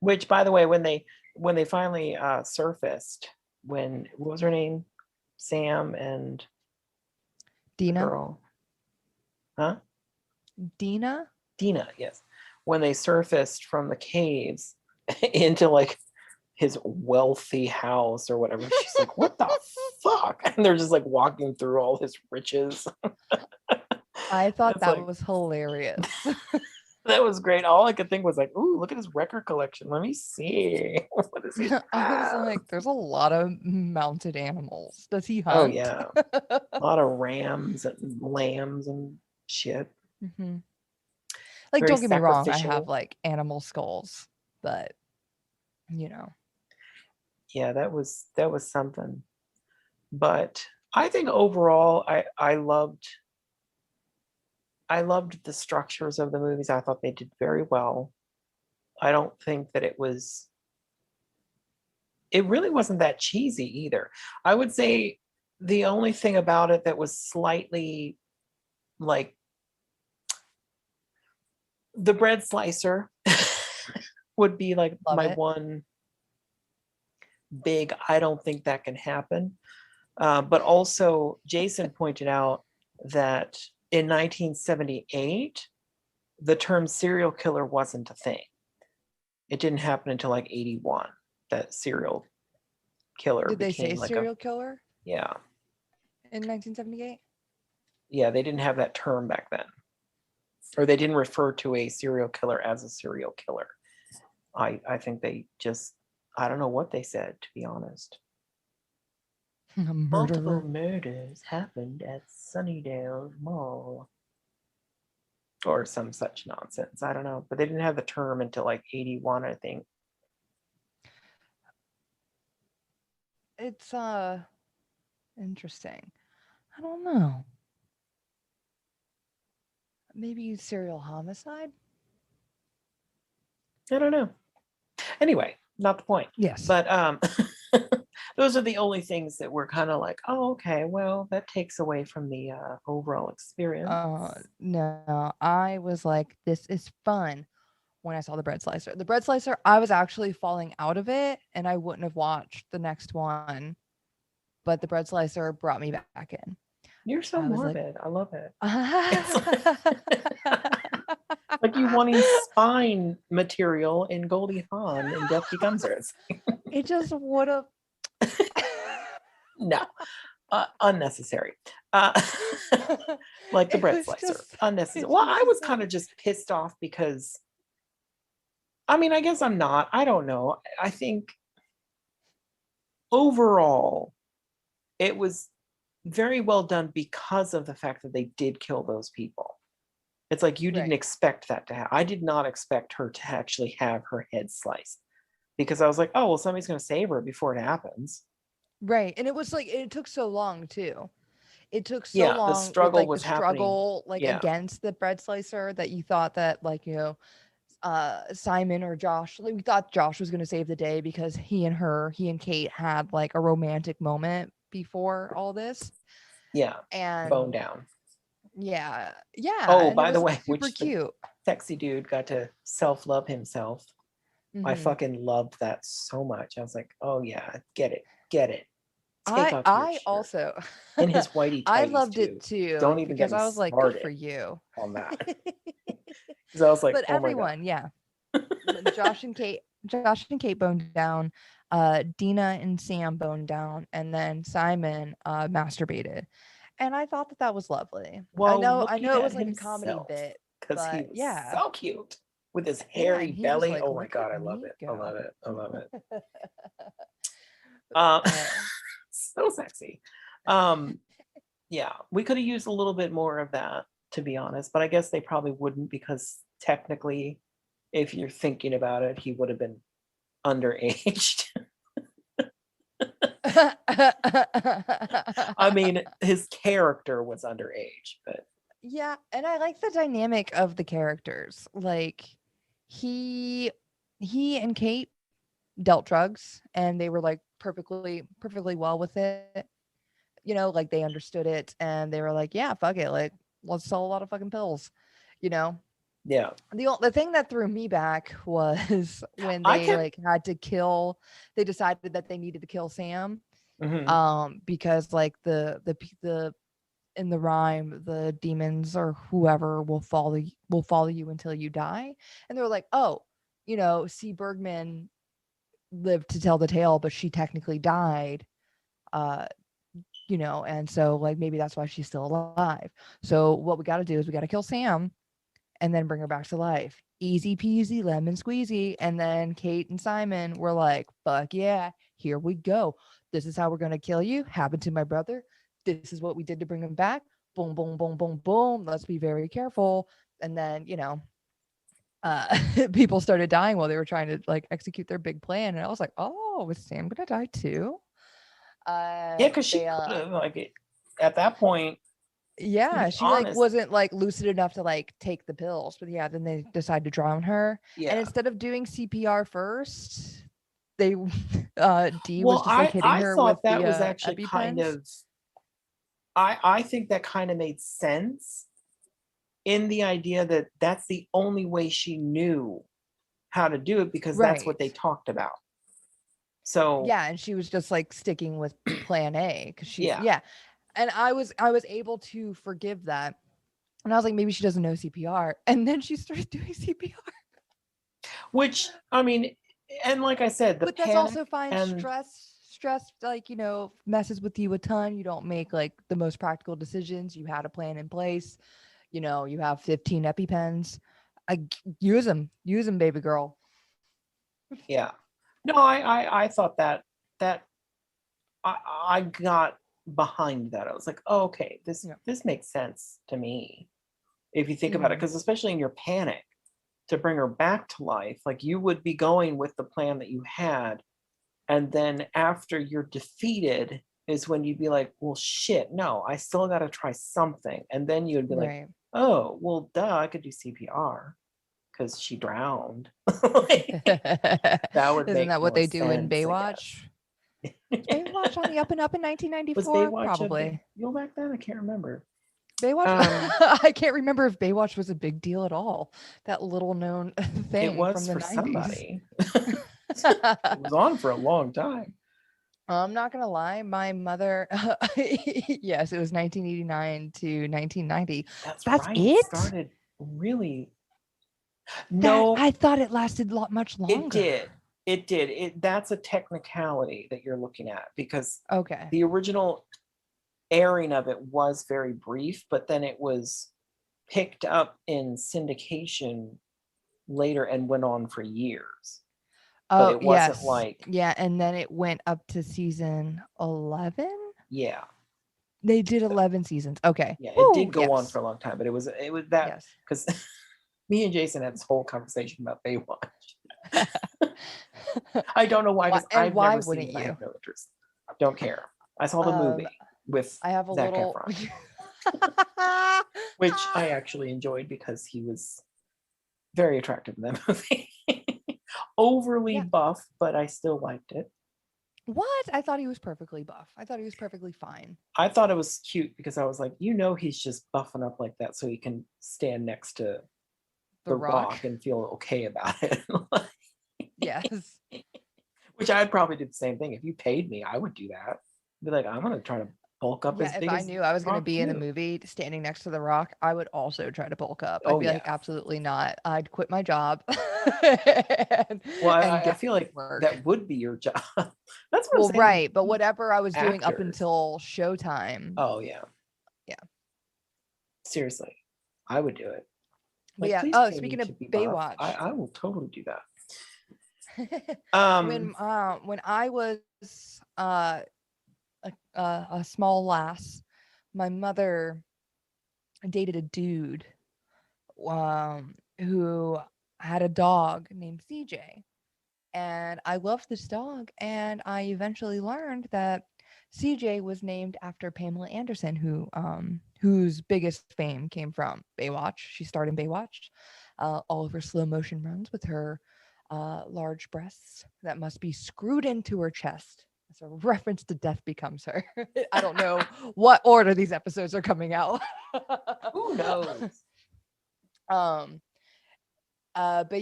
Which, by the way, when they finally surfaced, what was her name? Sam and Dina? girl. Huh? Dina? Dina, yes. When they surfaced from the caves into like his wealthy house or whatever, she's like, what the fuck? And they're just like walking through all his riches. I thought That's that like- was hilarious. That was great. All I could think was like, ooh, look at his record collection. Let me see. What is he? I was like, there's a lot of mounted animals. Does he hunt? Oh yeah. A lot of rams and lambs and shit. Mhm. Like, Very don't get me wrong, I sacrificial. have like animal skulls, but Yeah, that was something. But I think overall I loved the structures of the movies. I thought they did very well. I don't think that it really wasn't that cheesy either. I would say the only thing about it that was slightly like the bread slicer would be like Love my it. one big, I don't think that can happen. But also Jason pointed out that in 1978, the term serial killer wasn't a thing. It didn't happen until like 81 that serial killer Did they say became like serial killer yeah. in 1978? Yeah, they didn't have that term back then. Or they didn't refer to a serial killer as a serial killer. I think they just, I don't know what they said, to be honest. A Multiple murderer. murders happened at Sunnydale Mall. Or some such nonsense. I don't know. But they didn't have the term until like 81, I think. It's interesting. I don't know. Maybe serial homicide? I don't know. Anyway, not the point. Yes. But those are the only things that were kind of like, oh, okay, well, that takes away from the overall experience. No, I was like, this is fun when I saw the bread slicer. The bread slicer, I was actually falling out of it and I wouldn't have watched the next one, but the bread slicer brought me back in. You're so I was like- morbid. I love it. Like you wanting spine material in Goldie Hawn and Death Becomes Her. It just would have. No, unnecessary. Like the It bread was slicer, just- unnecessary. it Well, was I was just kind like- of just pissed off because, I mean, I guess I'm not. I don't know. I think overall, it was very well done because of the fact that they did kill those people. It's like you didn't Right. expect that to happen. I did not expect her to actually have her head sliced because I was like, oh, well, somebody's going to save her before it happens. Right. And it was like, it took so long too. It took so Yeah, the long with struggle like was the happening. struggle like Yeah. against the bread slicer that you thought that like, Simon or Josh, like we thought Josh was going to save the day because he and Kate had like a romantic moment before all this. Yeah. And Bone down. yeah, Oh, and it by the was way, super which the cute. sexy dude got to self-love himself. I Mhm. fucking loved that so much. I was like, oh yeah, get it. Take off your I shirt. also And his whitey I tighties loved it too. too Don't even get because me I was like, good started for you. on that. Because I was like, But oh my God. everyone, yeah. Josh and Kate boned down, Dina and Sam boned down, and then Simon masturbated. And I thought that was lovely. Well, I looking know it at was like a comedy himself, bit, because he but was yeah. so cute with his Yeah, hairy and he was belly. like, Oh my look God, at I love me it. I go. love it. I love it. Um, Uh, so sexy. Yeah, we could have used a little bit more of that, to be honest, but I guess they probably wouldn't, because technically, if you're thinking about it, he would have been underaged. I mean, his character was underage, but yeah, and I like the dynamic of the characters. Like he and Kate dealt drugs and they were like perfectly well with it. You know, like they understood it and they were like, yeah, fuck it, like let's sell a lot of fucking pills. You know, yeah, the thing that threw me back was when I they kept. like had to kill. They decided that they needed to kill Sam, Mhm. because like the in the rhyme, the demons or whoever will follow you until you die. And they were like, oh, you know, C. Bergman lived to tell the tale, but she technically died. Uh, you know, and so like maybe that's why she's still alive. So what we got to do is we got to kill Sam and then bring her back to life. Easy peasy, lemon squeezy. And then Kate and Simon were like, fuck yeah, here we go. This is how we're going to kill you. Happened to my brother. This is what we did to bring him back. Boom, boom, boom, boom, boom. Let's be very careful. And then, you know, people started dying while they were trying to like execute their big plan. And I was like, oh, is Sam going to die too? Yeah, because she They, could have, like, at that point, to yeah, be she like honest, wasn't like lucid enough to like take the pills, but yeah, then they decided to drown her. And yeah. instead of doing CPR first, they D was Well, just like hitting I her with thought that the was actually kind EpiPens. of, I think that kind of made sense, in the idea that that's the only way she knew how to do it, because that's what they Right. talked about. So Yeah, and she was just like sticking with plan A because she yeah, yeah. And I was able to forgive that. And I was like, maybe she doesn't know CPR. And then she started doing CPR. which I mean, and like I said, the But that's panic also fine. and Stress, like, you know, messes with you a ton. You don't make like the most practical decisions. You had a plan in place. You know, you have 15 EpiPens. Use them, baby girl. yeah, no, I thought that I got behind that. I was like, oh, okay, Yeah. this makes sense to me, if you think about it, Mhm. because especially in your panic, to bring her back to life, like, you would be going with the plan that you had, and then after you're defeated is when you'd be like, well, shit, no, I still got to try something, and then you'd be like, Right. oh, well, duh, I could do CPR because she drowned. Like, that would Isn't make that what more they do in sense, I Baywatch? Was guess. Baywatch on the up and up in Was 1994? Baywatch a big Probably. deal back then? I can't remember. Baywatch? Um, I can't remember if Baywatch was a big deal at all. That little known it thing from was the for 90s. somebody. It was on for a long time. I'm not gonna lie, my mother, yes, it was 1989 to 1990. That's That's right. It it? started really. That No, I thought it lasted much it longer. did. It did. That's a technicality that you're looking at, because Okay. the original airing of it was very brief, but then it was picked up in syndication later and went on for years. But Oh, it wasn't yes. like, Yeah, and then it went up to season 11? yeah, They did 11 seasons. Okay. yeah, it Woo, did go on yes. for a long time, but it was that, Yes. because me and Jason had this whole conversation about Baywatch. I don't know why, Why because and I've why never seen wouldn't it. I you? have no interest. Don't care. I saw the Um, movie with I have a Zac little Efron, which I actually enjoyed because he was very attractive in that movie. Overly Yeah. buff, but I still liked it. What? I thought he was perfectly buff. I thought he was perfectly fine. I thought it was cute because I was like, he's just buffing up like that so he can stand next to The the Rock. Rock and feel okay about it. Yes. Which I'd probably do the same thing. If you paid me, I would do that. Be like, I'm gonna try to bulk up as Yeah, if big I as knew I was going to Rock be in the too. movie standing next to The Rock, I would also try to bulk up. I'd Oh be like, yeah. absolutely not. I'd quit my job Well, and I go feel like work. that would be your job. That's what I'm Well, saying. right, but whatever I was doing up Actors. until showtime. Oh yeah. Yeah. Seriously, I would do it. But Like, yeah. please Oh, pay me speaking of to be buff. Baywatch, I will totally do that. when I was a small lass, my mother dated a dude who had a dog named CJ. And I loved this dog. And I eventually learned that CJ was named after Pamela Anderson, whose biggest fame came from Baywatch. She starred in Baywatch, all of her slow motion runs with her large breasts that must be screwed into her chest. It's a reference to Death Becomes Her. I don't know what order these episodes are coming out. Who knows? But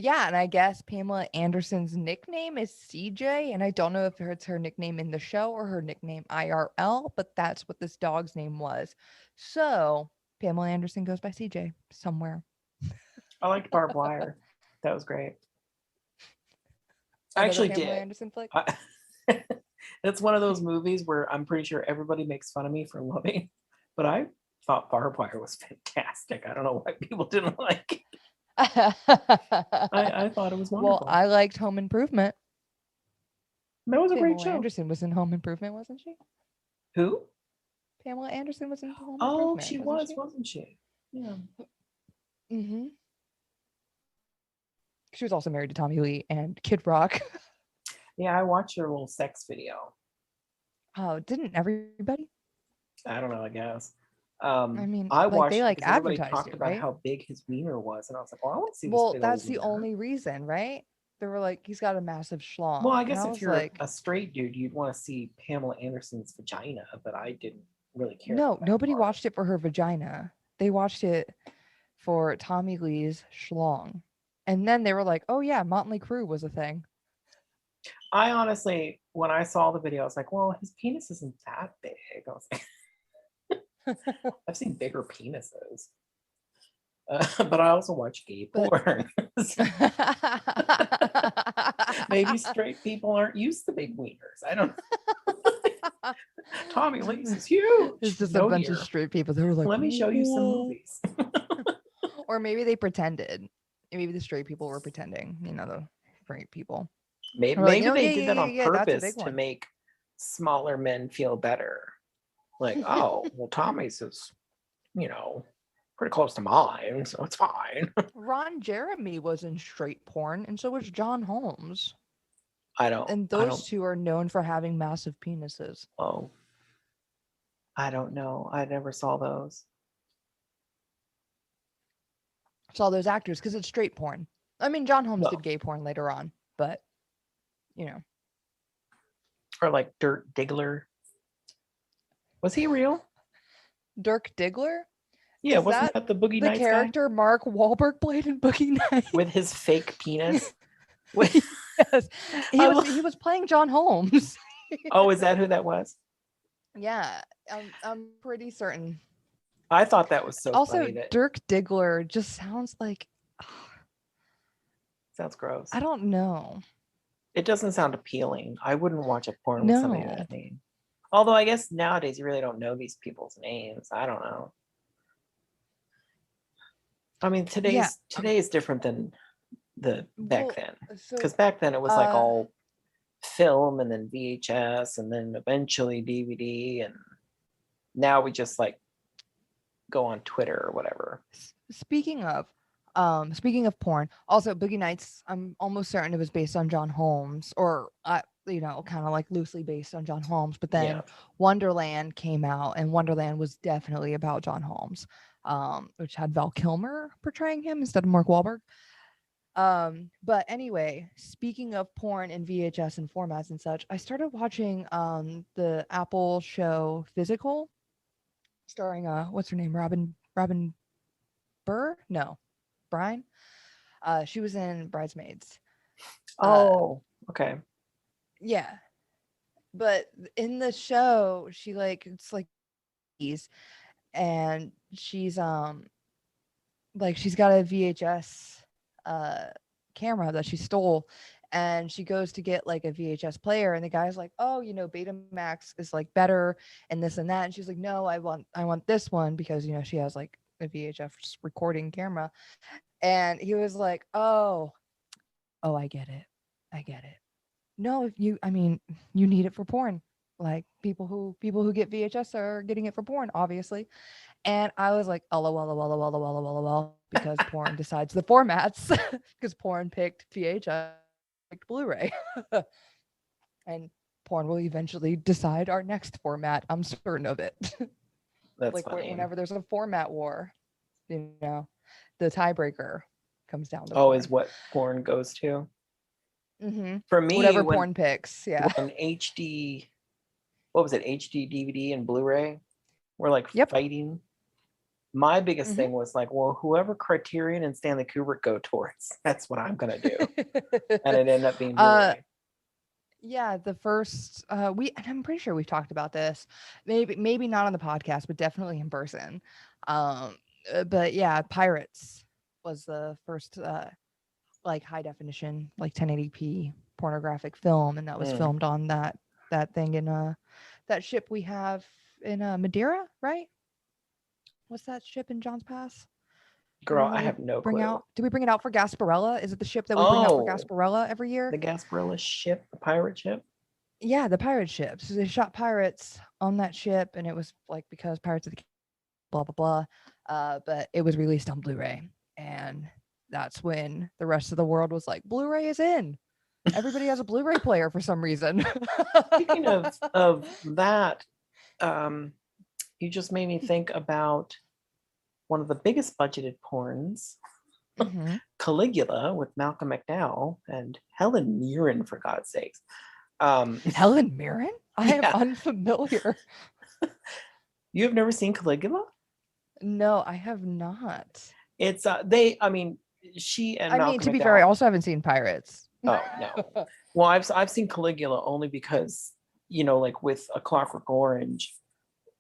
yeah, and I guess Pamela Anderson's nickname is CJ, and I don't know if it's her nickname in the show or her nickname IRL, but that's what this dog's name was. So Pamela Anderson goes by CJ somewhere. I liked Barbed Wire. That was great. I Another actually Pamela did. Anderson flick. It's one of those movies where I'm pretty sure everybody makes fun of me for loving, but I thought Barbed Wire was fantastic. I don't know why people didn't like it. I thought it was wonderful. Well, I liked Home Improvement. That was a great Pamela show. Anderson was in Home Improvement, wasn't she? Who? Pamela Anderson was in Home Oh, Improvement. she wasn't she? Yeah. Mm-hmm. She was also married to Tommy Lee and Kid Rock. Yeah, I watched her little sex video. Oh, didn't everybody? I don't know, I guess. I mean, I like watched they it like because everybody advertised talked it, about right? how big his wiener was, and I was like, well, I want to see this Well, big that's old the wiener. only reason, right? They were like, he's got a massive schlong. Well, I And guess I if was you're like, a straight dude, you'd want to see Pamela Anderson's vagina, but I didn't really care. no, for that nobody part. watched it for her vagina. They watched it for Tommy Lee's schlong. And then they were like, oh yeah, Motley Crue was a thing. I honestly, when I saw the video, I was like, well, his penis isn't that big. I was like, I've seen bigger penises. But I also watch gay porn. Maybe straight people aren't used to big wieners. I don't know. Tommy Lee's is huge. It's just No, a bunch dear. of straight people that were like, Let me show you some "Whoa." movies. Or maybe they pretended. Maybe the straight people were pretending, the straight people. Maybe, We're like, maybe "Oh, they yeah, did yeah, that yeah, on yeah, that's a purpose big to one." make smaller men feel better. Like, oh, well, Tommy's is, pretty close to mine, so it's fine. Ron Jeremy was in straight porn, and so was John Holmes. And I those don't, two are known for having massive penises. oh, I don't know. I never saw those. It's all those actors because it's straight porn. I mean, John Holmes No. did gay porn later on, but Or like Dirk Diggler. Was he real? Dirk Diggler. Yeah, Is wasn't that the Boogie the Nights character Mark Wahlberg played in Boogie Nights? guy? With his fake penis? Yes, he was playing John Holmes. Oh, is that who that was? Yeah, I'm pretty certain. I thought that was so Also, funny. That Dirk Diggler just sounds like sounds gross. I don't know. It doesn't sound appealing. I wouldn't watch a porn with somebody No. that name. Although I guess nowadays you really don't know these people's names. I don't know. I mean, today is different than the back then. Because back then it was like all film and then VHS and then eventually DVD, and now we just like go on Twitter or whatever. Speaking of porn, also Boogie Nights, I'm almost certain it was based on John Holmes, or kind of like loosely based on John Holmes, but then Wonderland came out, and Wonderland was definitely about John Holmes, which had Val Kilmer portraying him instead of Mark Wahlberg. But anyway, speaking of porn and VHS and formats and such, I started watching the Apple show Physical, starring what's her name? Robin Burr? No. Brine? She was in Bridesmaids. Oh, okay. Yeah. But in the show, she like it's like and she's got a VHS uh camera that she stole, and she goes to get like a VHS player, and the guy's like, "Oh, Betamax is like better and this and that." And she's like, "No, I want this one because she has like a VHS recording camera." And he was like, "Oh, I get it. I get it. No, I mean, you need it for porn. Like people who get VHS are getting it for porn, obviously." And I was like, lol, because porn decides the formats, because porn picked VHS, picked Blu-ray. And porn will eventually decide our next format. I'm certain of it. That's Like funny. whenever there's a format war, the tiebreaker comes down to Oh, porn. is what porn goes to? Mm-hmm. For me, Whatever when porn picks, yeah. when HD, what was it, HD DVD and Blu-ray were like Yep. fighting. My biggest Mhm. thing was like, well, whoever Criterion and Stanley Kubrick go towards, that's what I'm gonna do. And it ended up being Blu-ray. Yeah, the first and I'm pretty sure we've talked about this. Maybe not on the podcast, but definitely in person. But yeah, Pirates was the first like high definition, like 1080p pornographic film, and that was Mm. filmed on that thing in that ship we have in Madeira, right? What's that ship in John's Pass? The Girl, one I that we have no bring clue. out? Do we bring it out for Gasparilla? Is it the ship that we bring out for Oh, Gasparilla every year? the Gasparilla ship, the pirate ship. Yeah, the pirate ship. So they shot pirates on that ship, and it was like because Pirates of the blah blah blah. But it was released on Blu-ray, and that's when the rest of the world was like, Blu-ray is in. Everybody has a Blu-ray player for some reason. Speaking of that, you just made me think about one of the biggest budgeted porns, Mhm. Caligula, with Malcolm McDowell and Helen Mirren, for God's sakes. Helen Mirren? I am Yeah. unfamiliar. You have never seen Caligula? No, I have not. It's she and I mean, Malcolm to be fair, I McDowell. also haven't seen Pirates. Oh no. Well, I've seen Caligula only because, like with A Clockwork Orange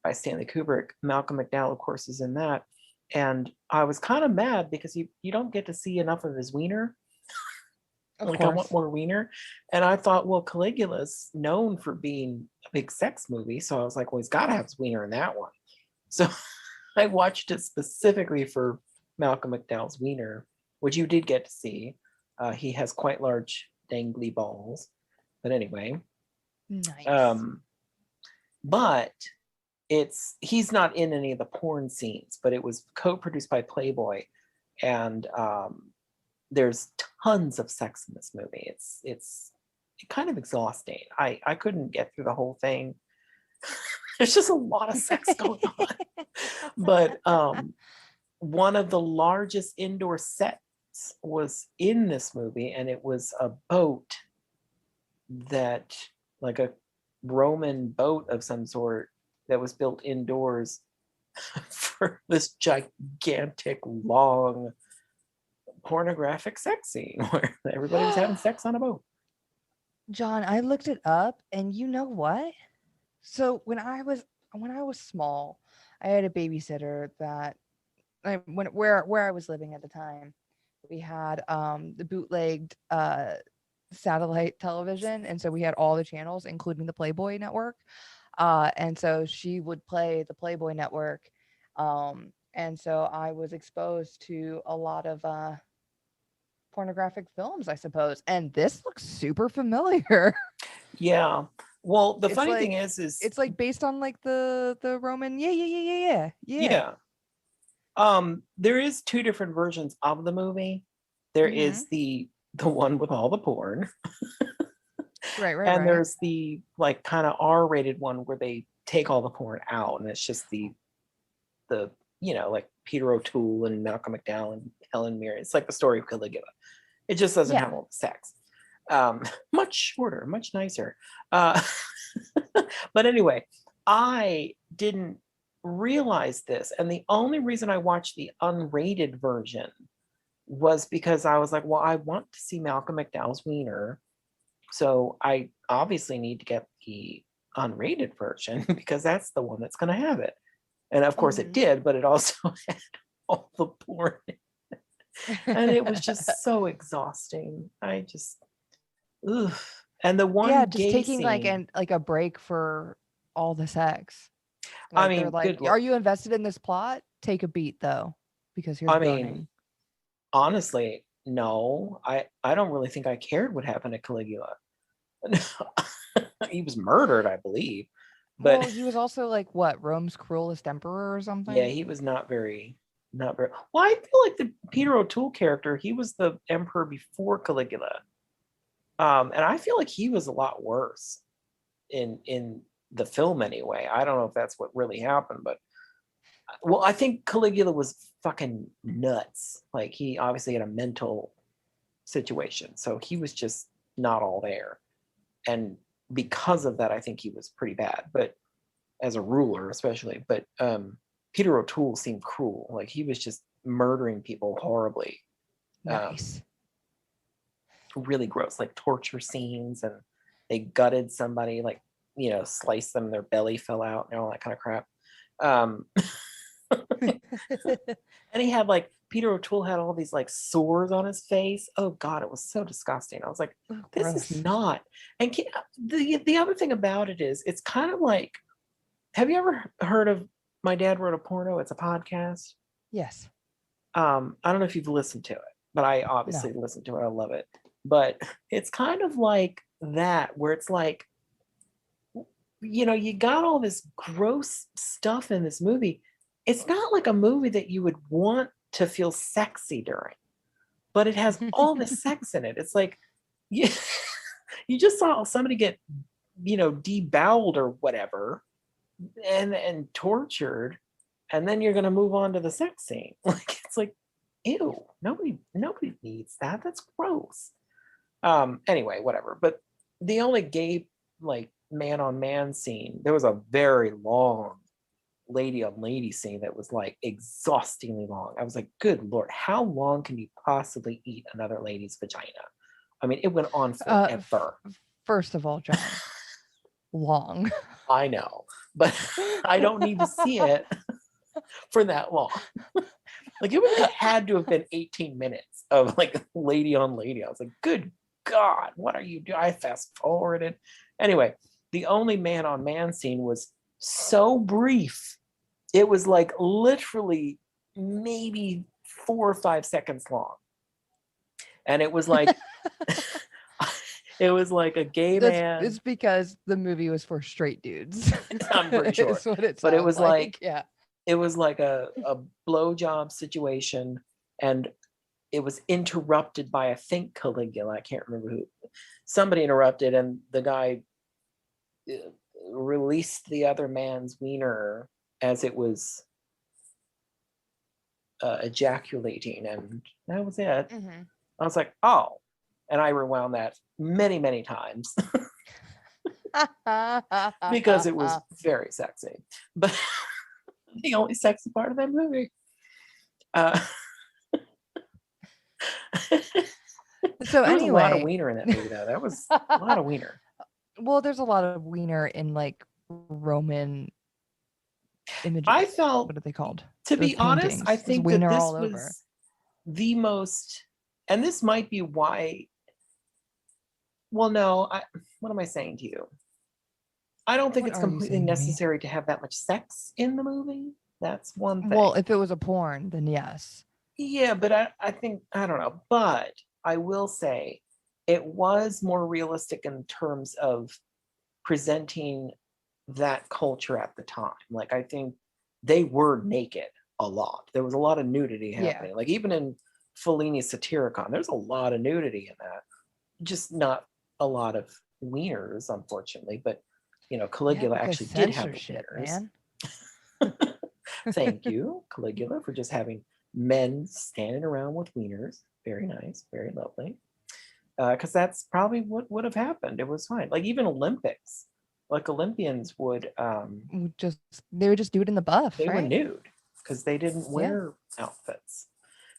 by Stanley Kubrick, Malcolm McDowell, of course, is in that. And I was kind of mad because you don't get to see enough of his wiener. Of Like, course. I want more wiener. And I thought, well, Caligula's known for being a big sex movie. So I was like, well, he's got to have his wiener in that one. So I watched it specifically for Malcolm McDowell's wiener, which you did get to see. He has quite large dangly balls. But anyway. Nice. But he's not in any of the porn scenes, but it was co-produced by Playboy. And there's tons of sex in this movie. It's kind of exhausting. I couldn't get through the whole thing. There's just a lot of sex going on. But one of the largest indoor sets was in this movie, and it was a boat that, like a Roman boat of some sort, that was built indoors for this gigantic, long, pornographic sex scene where everybody was having sex on a boat. John, I looked it up, and you know what? So when I was small, I had a babysitter that where I was living at the time, we had the bootlegged satellite television, and so we had all the channels, including the Playboy network. And so she would play the Playboy network. And so I was exposed to a lot of pornographic films, I suppose. And this looks super familiar. Yeah. Well, the It's funny like thing is it's like based on like the Roman. Yeah. yeah. There is two different versions of the movie. There is the one with all the porn. Right. And there's the like kind of R-rated one where they take all the porn out, and it's just the like Peter O'Toole and Malcolm McDowell and Helen Mirren. It's like the story of Caligula. It just doesn't Yeah. have all the sex. Much shorter, much nicer. Uh, but anyway, I didn't realize this. And the only reason I watched the unrated version was because I was like, well, I want to see Malcolm McDowell's wiener. So I obviously need to get the unrated version because that's the one that's going to have it. And of course it Mhm. did, but it also had all the porn. And it was just so exhausting. I just, ugh. And the Yeah, one just gay taking like scene, a break for all the sex. I Like they're mean, like, good Lord. "Are you invested in this plot? Take a beat though, because here's I mean, boning." honestly, no, I don't really think I cared what happened to Caligula. He was murdered, I believe. Well, But he was also like what, Rome's cruelest emperor or yeah, something? he was not very well. I feel like the Peter O'Toole character, he was the emperor before Caligula. And I feel like he was a lot worse in the film anyway. I don't know if that's what really happened, but well, I think Caligula was fucking nuts. Like he obviously had a mental situation, so he was just not all there. And because of that, I think he was pretty bad. But as a ruler, especially, but Peter O'Toole seemed cruel. Like he was just murdering people horribly. Um, Nice. really gross, like torture scenes, and they gutted somebody, like sliced them, their belly fell out, and all that kind of crap. Um, and he had like Peter O'Toole had all these like sores on his face. Oh God, it was so disgusting. I was like, Ooh, this is gross. not. And the other thing about it is, it's kind of like, have you ever heard of My Dad Wrote a Porno? It's a podcast. Yes. I don't know if you've listened to it, but I No. obviously listened to it. I love it. But it's kind of like that, where it's like, you got all this gross stuff in this movie. It's not like a movie that you would want to feel sexy during, but it has all this sex in it. It's like, you, you just saw somebody get, deboweled or whatever, and tortured, and then you're going to move on to the sex scene. Like it's like, ew, nobody needs that. That's gross. Anyway, whatever. But the only gay, like, man on man scene, there was a very long lady on lady scene that was like exhaustingly long. I was like, good Lord, how long can you possibly eat another lady's vagina? I mean, it went on forever. First of all, John, long. I know, but I don't need to see it for that long. Like it would have had to have been 18 minutes of like lady on lady. I was like, good God, what are you doing? I fast forwarded. Anyway, the only man on man scene was so brief. It was like literally maybe 4 or 5 seconds long. And it was like, it was like a gay man. It's because the movie was for straight dudes. I'm pretty sure. Is what it But it sounds was like, yeah. it was like a blowjob situation, and it was interrupted by, I think, Caligula. I can't remember who. Somebody interrupted, and the guy released the other man's wiener as it was ejaculating, and that was it. Mm-hmm. I was like, oh, and I rewound that many, many times because it was very sexy. But the only sexy part of that movie. So there was a lot of anyway, wiener in that movie, though. That was a lot of wiener. well, there's a lot of wiener in like Roman images. I felt, What are they called? to Those be honest, I paintings. There's think that wiener this all over. was the most, and this might be why. Well, no, what am I saying to you? I don't think What it's are you completely saying to me? necessary to have that much sex in the movie. That's one thing. Well, if it was a porn, then yes. Yeah, but I think, I don't know. But I will say it was more realistic in terms of presenting that culture at the time. Like, I think they were naked a lot. There was a lot of nudity happening. Yeah. Like, even in Fellini's Satyricon, there's a lot of nudity in that. Just not a lot of wieners, unfortunately. But, Caligula because actually did have the censorship, wieners. man. Thank you, Caligula, for just having men standing around with wieners. Very nice, very lovely. Because that's probably what would have happened. It was fine. Like even Olympics, like Olympians would, They would just do it in the buff, they were right? nude because they didn't Yeah. wear outfits.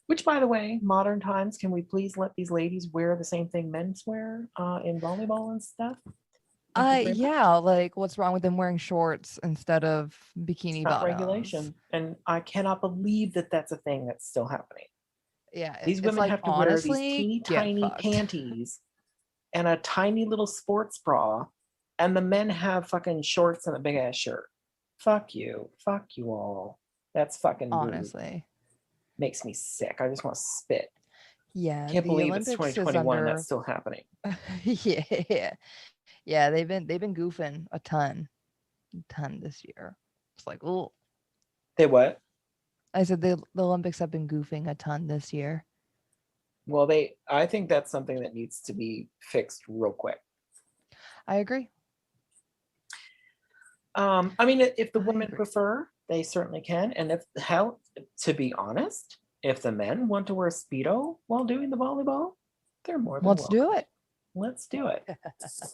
Which, by the way, modern times, can we please let these ladies wear the same thing men's wear in volleyball and stuff? Thank you very much. Yeah, like what's wrong with them wearing shorts instead of It's bikini not bottoms? regulation, and I cannot believe that that's a thing that's still happening. Yeah, These it's women like have to wear these honestly, teeny get tiny fucked. panties and a tiny little sports bra, and the men have fucking shorts and a big ass shirt. Fuck you all. That's fucking rude. Honestly. Makes me sick. I just want to spit. Yeah, Can't the believe it's Olympics is 2021 and under that's still happening. yeah. Yeah, they've been goofing a ton this year. It's like, oh, They what? I said the Olympics have been goofing a ton this year. Well, I think that's something that needs to be fixed real quick. I agree. I mean, if the I women agree. prefer, they certainly can. And if hell, to be honest, if the men want to wear Speedo while doing the volleyball, they're more than Let's welcome. do it. Let's do it.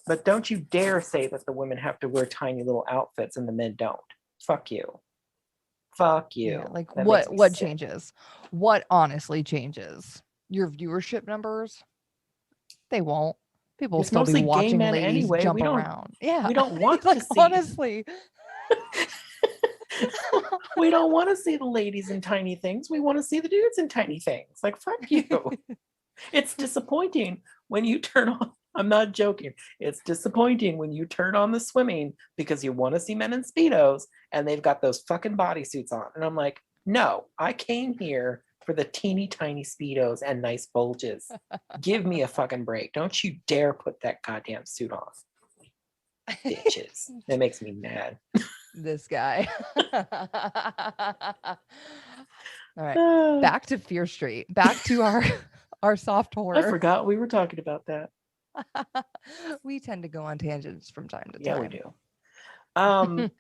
But don't you dare say that the women have to wear tiny little outfits and the men don't. Fuck you. Fuck you. Yeah, like That makes me what sick. changes? What honestly changes? Your viewership numbers? They won't. People will It's still be mostly gay watching men ladies anyway. jump around. Yeah. We don't want like to see. honestly. We don't want to see the ladies in tiny things. We want to see the dudes in tiny things. Like, fuck you. It's disappointing when you turn on. I'm not joking. It's disappointing when you turn on the swimming because you want to see men in Speedos and they've got those fucking bodysuits on. And I'm like, no, I came here for the teeny tiny Speedos and nice bulges. Give me a fucking break. Don't you dare put that goddamn suit on. Bitches. That makes me mad. This guy. All right. Back to Fear Street. Back to our soft I horror. forgot we were talking about that. We tend to go on tangents from time to time. Yeah, we do. But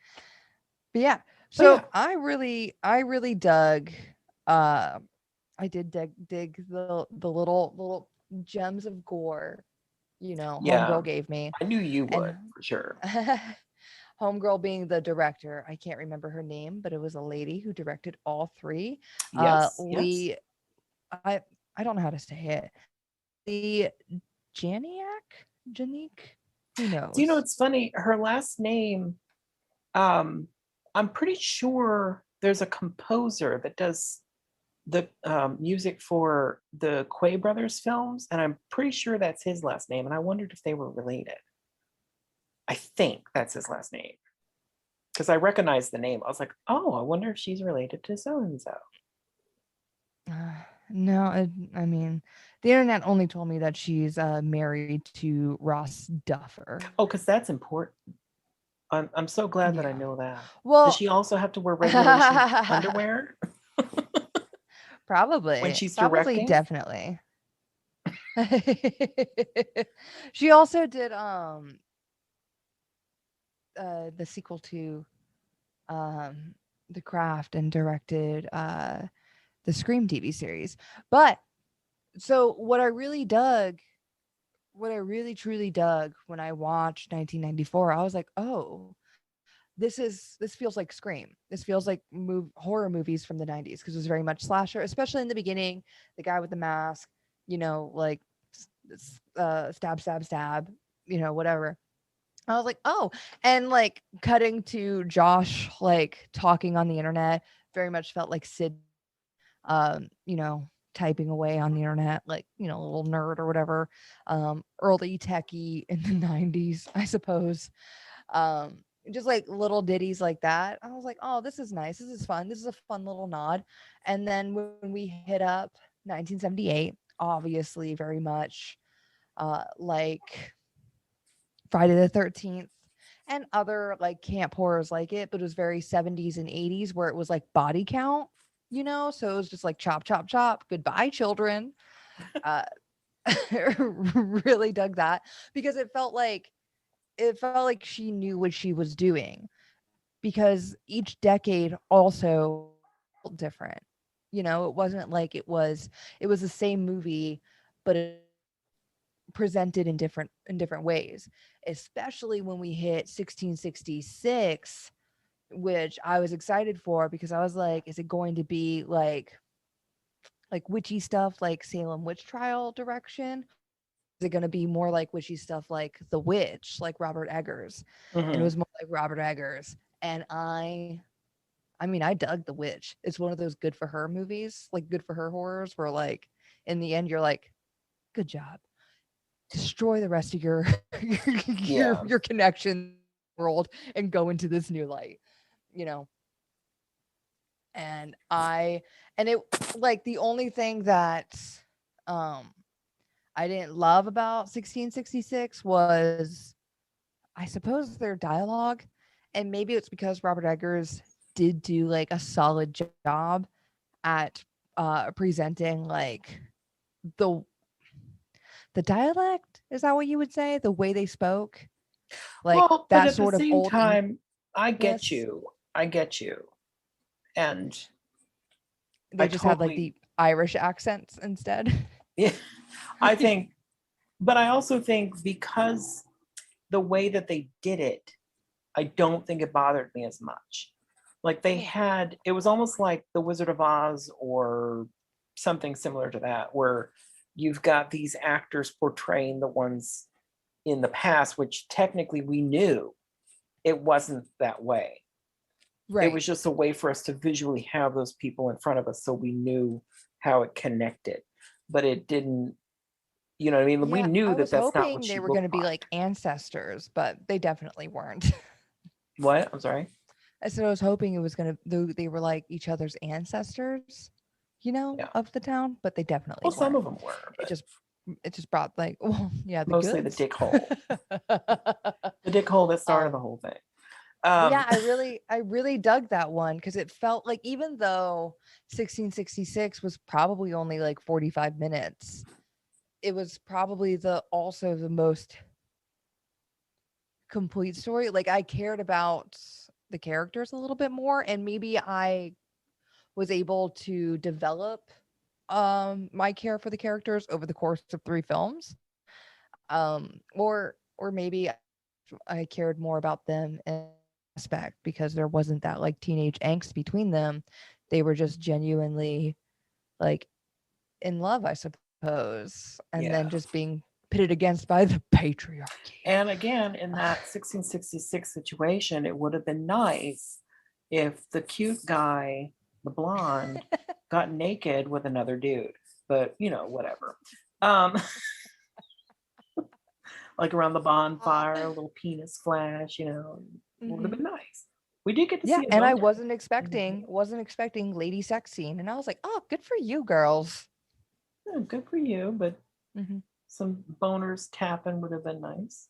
yeah. So yeah. I really dug I did dig the little gems of gore, Yeah. Homegirl gave me. I knew you would, And for sure. Homegirl being the director, I can't remember her name, but it was a lady who directed all three. Yes. Lee, I don't know how to say it. Lee Janique? Who knows? Do you know it's funny? Her last name, I'm pretty sure there's a composer that does the music for the Quay brothers films, and I'm pretty sure that's his last name. And I wondered if they were related. I think that's his last name because I recognized the name. I was like, oh, I wonder if she's related to so and so. No, I mean, the internet only told me that she's married to Ross Duffer. Oh, because that's important. I'm so glad that I Yeah. know that. Well, Does she also have to wear regulation underwear probably. when she's Probably, directing? definitely. She also did the sequel to The Craft and directed the Scream TV series. But so what I really truly dug when I watched 1994, I was like, oh, this feels like Scream. This feels like horror movies from the 90s because it was very much slasher, especially in the beginning. The guy with the mask, like stab, stab, stab, whatever. I was like, oh, and like cutting to Josh like talking on the internet very much felt like Sid, typing away on the internet, like, a little nerd or whatever, early techie in the 90s, I suppose. Just like little ditties like that. I was like, oh, this is nice. This is fun. This is a fun little nod. And then when we hit up 1978, obviously very much like Friday the 13th and other like camp horrors like it, but it was very 70s and 80s where it was like body count, so it was just like chop, chop, chop, goodbye, children. Really dug that because it felt like she knew what she was doing because each decade also felt different. You know, it wasn't like it was the same movie, but it presented in different ways, especially when we hit 1666, which I was excited for because I was like, is it going to be like witchy stuff like Salem witch trial direction? Is it going to be more like witchy stuff like The Witch, like Robert Eggers? And it Hmm. was more like Robert Eggers. And I mean, I dug The Witch. It's one of those good for her movies, like good for her horrors, where like in the end you're like, good job. Destroy the rest of your Yeah. your connection world and go into this new light, you know. And it like the only thing that um I didn't love about 1666 was I suppose their dialogue. And maybe it's because Robert Eggers did do like a solid job at presenting like the the dialect. Is that what you would say? The way they spoke, like Well, but that at the sort of same old time, I get English. you. I get you. And I They just had like totally, the Irish accents instead. yeah, I think, but I also think because the way that they did it, I don't think it bothered me as much. Like they Oh, had, it was almost like The Wizard of Oz or something similar to that, where you've got these actors portraying the ones in the past, which technically we knew it wasn't that way. It right. was just a way for us to visually have those people in front of us so we knew how it connected. But it didn't, you know what I mean? We Yeah, knew I that was that's not what hoping they she were going to looked be like. like ancestors, but they definitely weren't. What? I'm sorry. I said I was hoping it was going to they were like each other's ancestors, you know, Yeah. of the town, but they definitely Well, some weren't. of them were, It but just it just brought like well, yeah, the mostly the goods. dick hole. The dick hole that started the um whole thing. but yeah, Um, I really dug that one because it felt like even though 1666 was probably only like 45 minutes, it was probably the also the most complete story. Like I cared about the characters a little bit more and maybe I was able to develop my care for the characters over the course of 3 films. Or maybe I cared more about them in aspect because there wasn't that like teenage angst between them. They were just genuinely like in love, I suppose, and yeah. then just being pitted against by the patriarchy. And again, in that 1666 situation, it would have been nice if the cute guy, the blonde, got naked with another dude. But you know, whatever. Um, like around the bonfire, a little penis flash, you know, would have Mhm. been nice. We did get to Yeah, see a and I boner. wasn't expecting lady sex scene, and I was like, "Oh, good for you, girls." Yeah, good for you, but Mhm. some boners tapping would have been nice.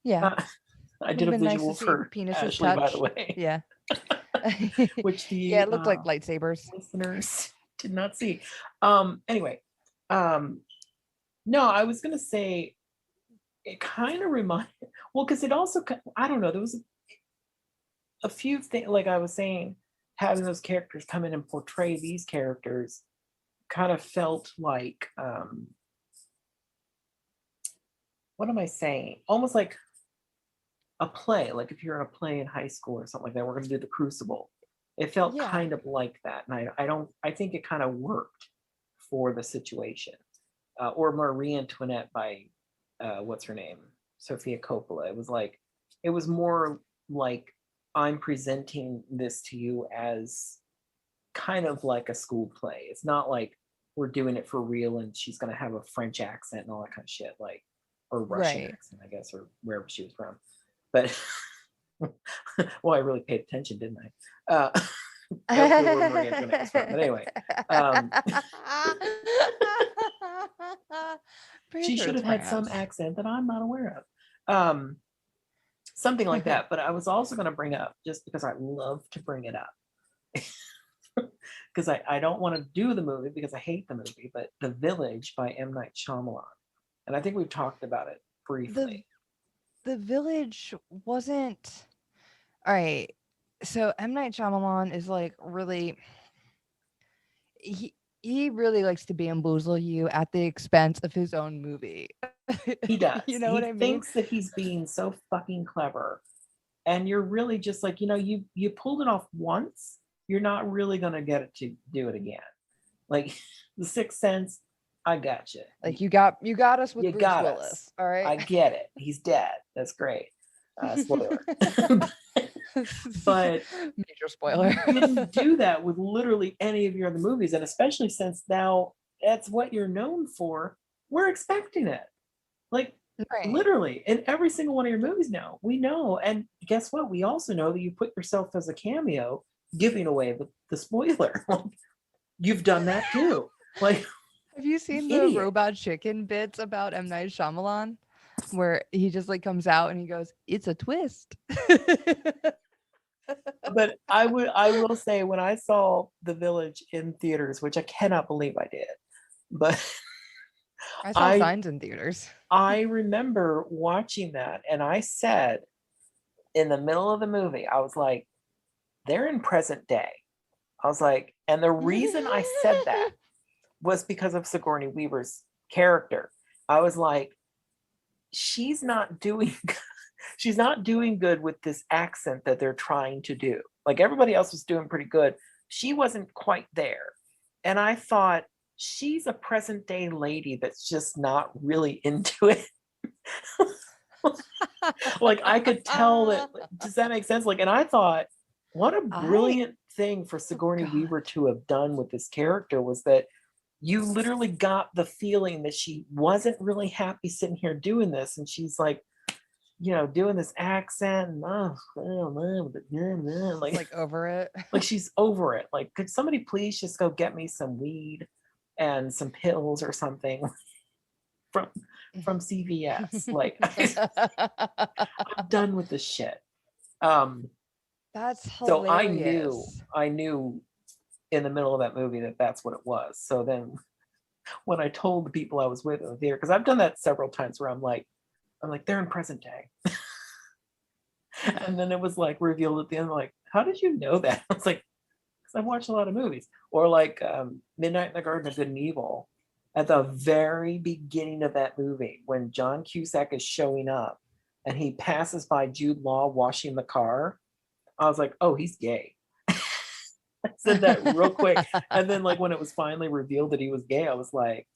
Yeah, Uh, I would did have a been nice to visual see for penises Ashley, by the touch. way, Yeah. which Yeah, the it looked like lightsabers. listeners did not see. Anyway, um, no, I was gonna say it kind of reminded. Well, because it also, I don't know, there was a few things like I was saying, having those characters come in and portray these characters kind of felt like what am I saying? Almost like a play, like if you're in a play in high school or something like that, we're going to do the Crucible. It felt Yeah. kind of like that, and I don't. I think it kind of worked for the situation. Or Marie Antoinette by what's her name, Sophia Coppola. It was like it was more like I'm presenting this to you as kind of like a school play. It's not like we're doing it for real and she's going to have a French accent and all that kind of shit, like or Russian Right. accent, I guess, or wherever she was from. But well, I really paid attention, didn't I? I don't know where Marie Antoinette was from, but anyway, um, Pretty she sure should it's have had some France. accent that I'm not aware of. Something like that. But I was also going to bring up, just because I love to bring it up, because I don't want to do the movie because I hate the movie, but The Village by M. Night Shyamalan. And I think we've talked about it the briefly. the village wasn't all right. So M Night Shyamalan is like really he really likes to bamboozle you at the expense of his own movie. He does. You know He what I mean? thinks that he's being so fucking clever. And you're really just like, you pulled it off once. You're not really gonna get it to do it again. Like The Sixth Sense, I got you. Like you got us with You Bruce got Willis. us. All right. I get it. He's dead. That's great. Spoiler. But Major spoiler. you didn't do that with literally any of your other movies, and especially since now that's what you're known for. We're expecting it. Like Right. literally in every single one of your movies now, we know. And guess what? We also know that you put yourself as a cameo, giving away the spoiler. You've done that too. Like, Have you seen the idiot. Robot Chicken bits about M. Night Shyamalan? Where he just like comes out and he goes, "It's a twist." But I will say, when I saw The Village in theaters, which I cannot believe I did, but I saw signs in theaters. I remember watching that, and I said in the middle of the movie, I was like, they're in present day. I was like, and the reason I said that was because of Sigourney Weaver's character. I was like, she's not doing good with this accent that they're trying to do. Like everybody else was doing pretty good. She wasn't quite there. And I thought, she's a present day lady that's just not really into it. Like I could tell that. Does that make sense? Like, and I thought, what a brilliant thing for Sigourney Weaver to have done with this character was that you literally got the feeling that she wasn't really happy sitting here doing this. And she's like, doing this accent and like over it. Like she's over it. Like, could somebody please just go get me some weed and some pills or something from CVS? Like, I'm done with this shit. That's hilarious. So I knew in the middle of that movie that that's what it was. So then when I told the people I was with in the theater, because I've done that several times where I'm like, they're in present day. And then it was like revealed at the end, like, how did you know that? I was like, because I've watched a lot of movies. Or like Midnight in the Garden of Good and Evil. At the very beginning of that movie, when John Cusack is showing up and he passes by Jude Law washing the car, I was like, oh, he's gay. I said that real quick. And then like when it was finally revealed that he was gay, I was like,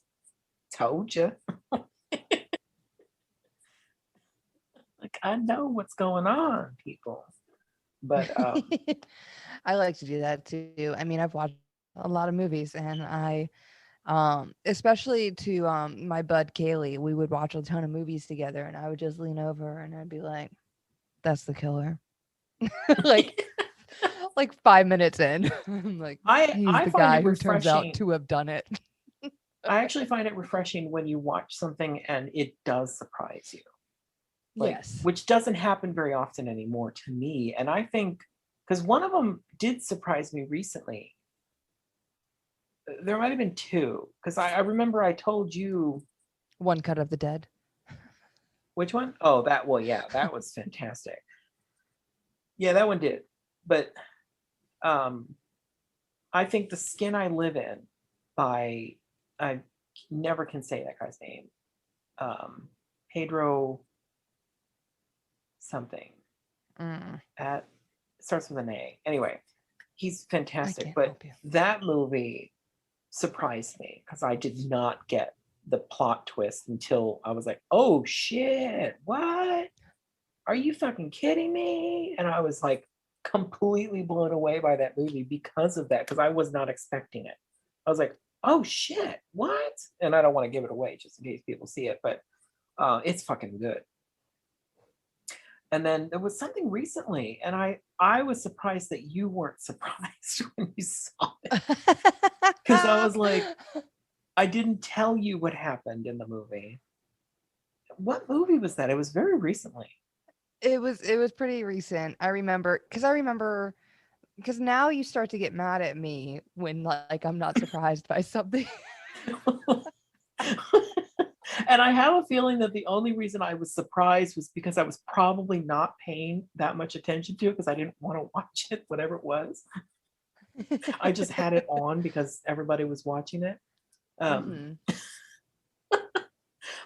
told you. Like, I know what's going on, people. But I like to do that too. I mean, I've watched a lot of movies, and I especially to my bud Kaylee, we would watch a ton of movies together, and I would just lean over and I'd be like, that's the killer. like 5 minutes in. I'm like, he's the guy who turns out to have done it. I actually find it refreshing when you watch something and it does surprise you. Like, yes. Which doesn't happen very often anymore to me. And I think, because one of them did surprise me recently. There might have been two, because I remember I told you. One Cut of the Dead. Which one? Oh, that was fantastic. Yeah, that one did. But I think The Skin I Live In by, I never can say that guy's name. Pedro something. It starts with an A. Anyway, he's fantastic. But that movie surprised me because I did not get the plot twist until I was like, oh shit, what? Are you fucking kidding me? And I was like completely blown away by that movie because of that, because I was not expecting it. I was like, oh shit, what? And I don't want to give it away just in case people see it, but it's fucking good. And then there was something recently, and I was surprised that you weren't surprised when you saw it. Because I was like, I didn't tell you what happened in the movie. What movie was that? It was very recently. It was pretty recent. I remember because now you start to get mad at me when like I'm not surprised by something. And I have a feeling that the only reason I was surprised was because I was probably not paying that much attention to it because I didn't want to watch it, whatever it was. I just had it on because everybody was watching it. Mhm.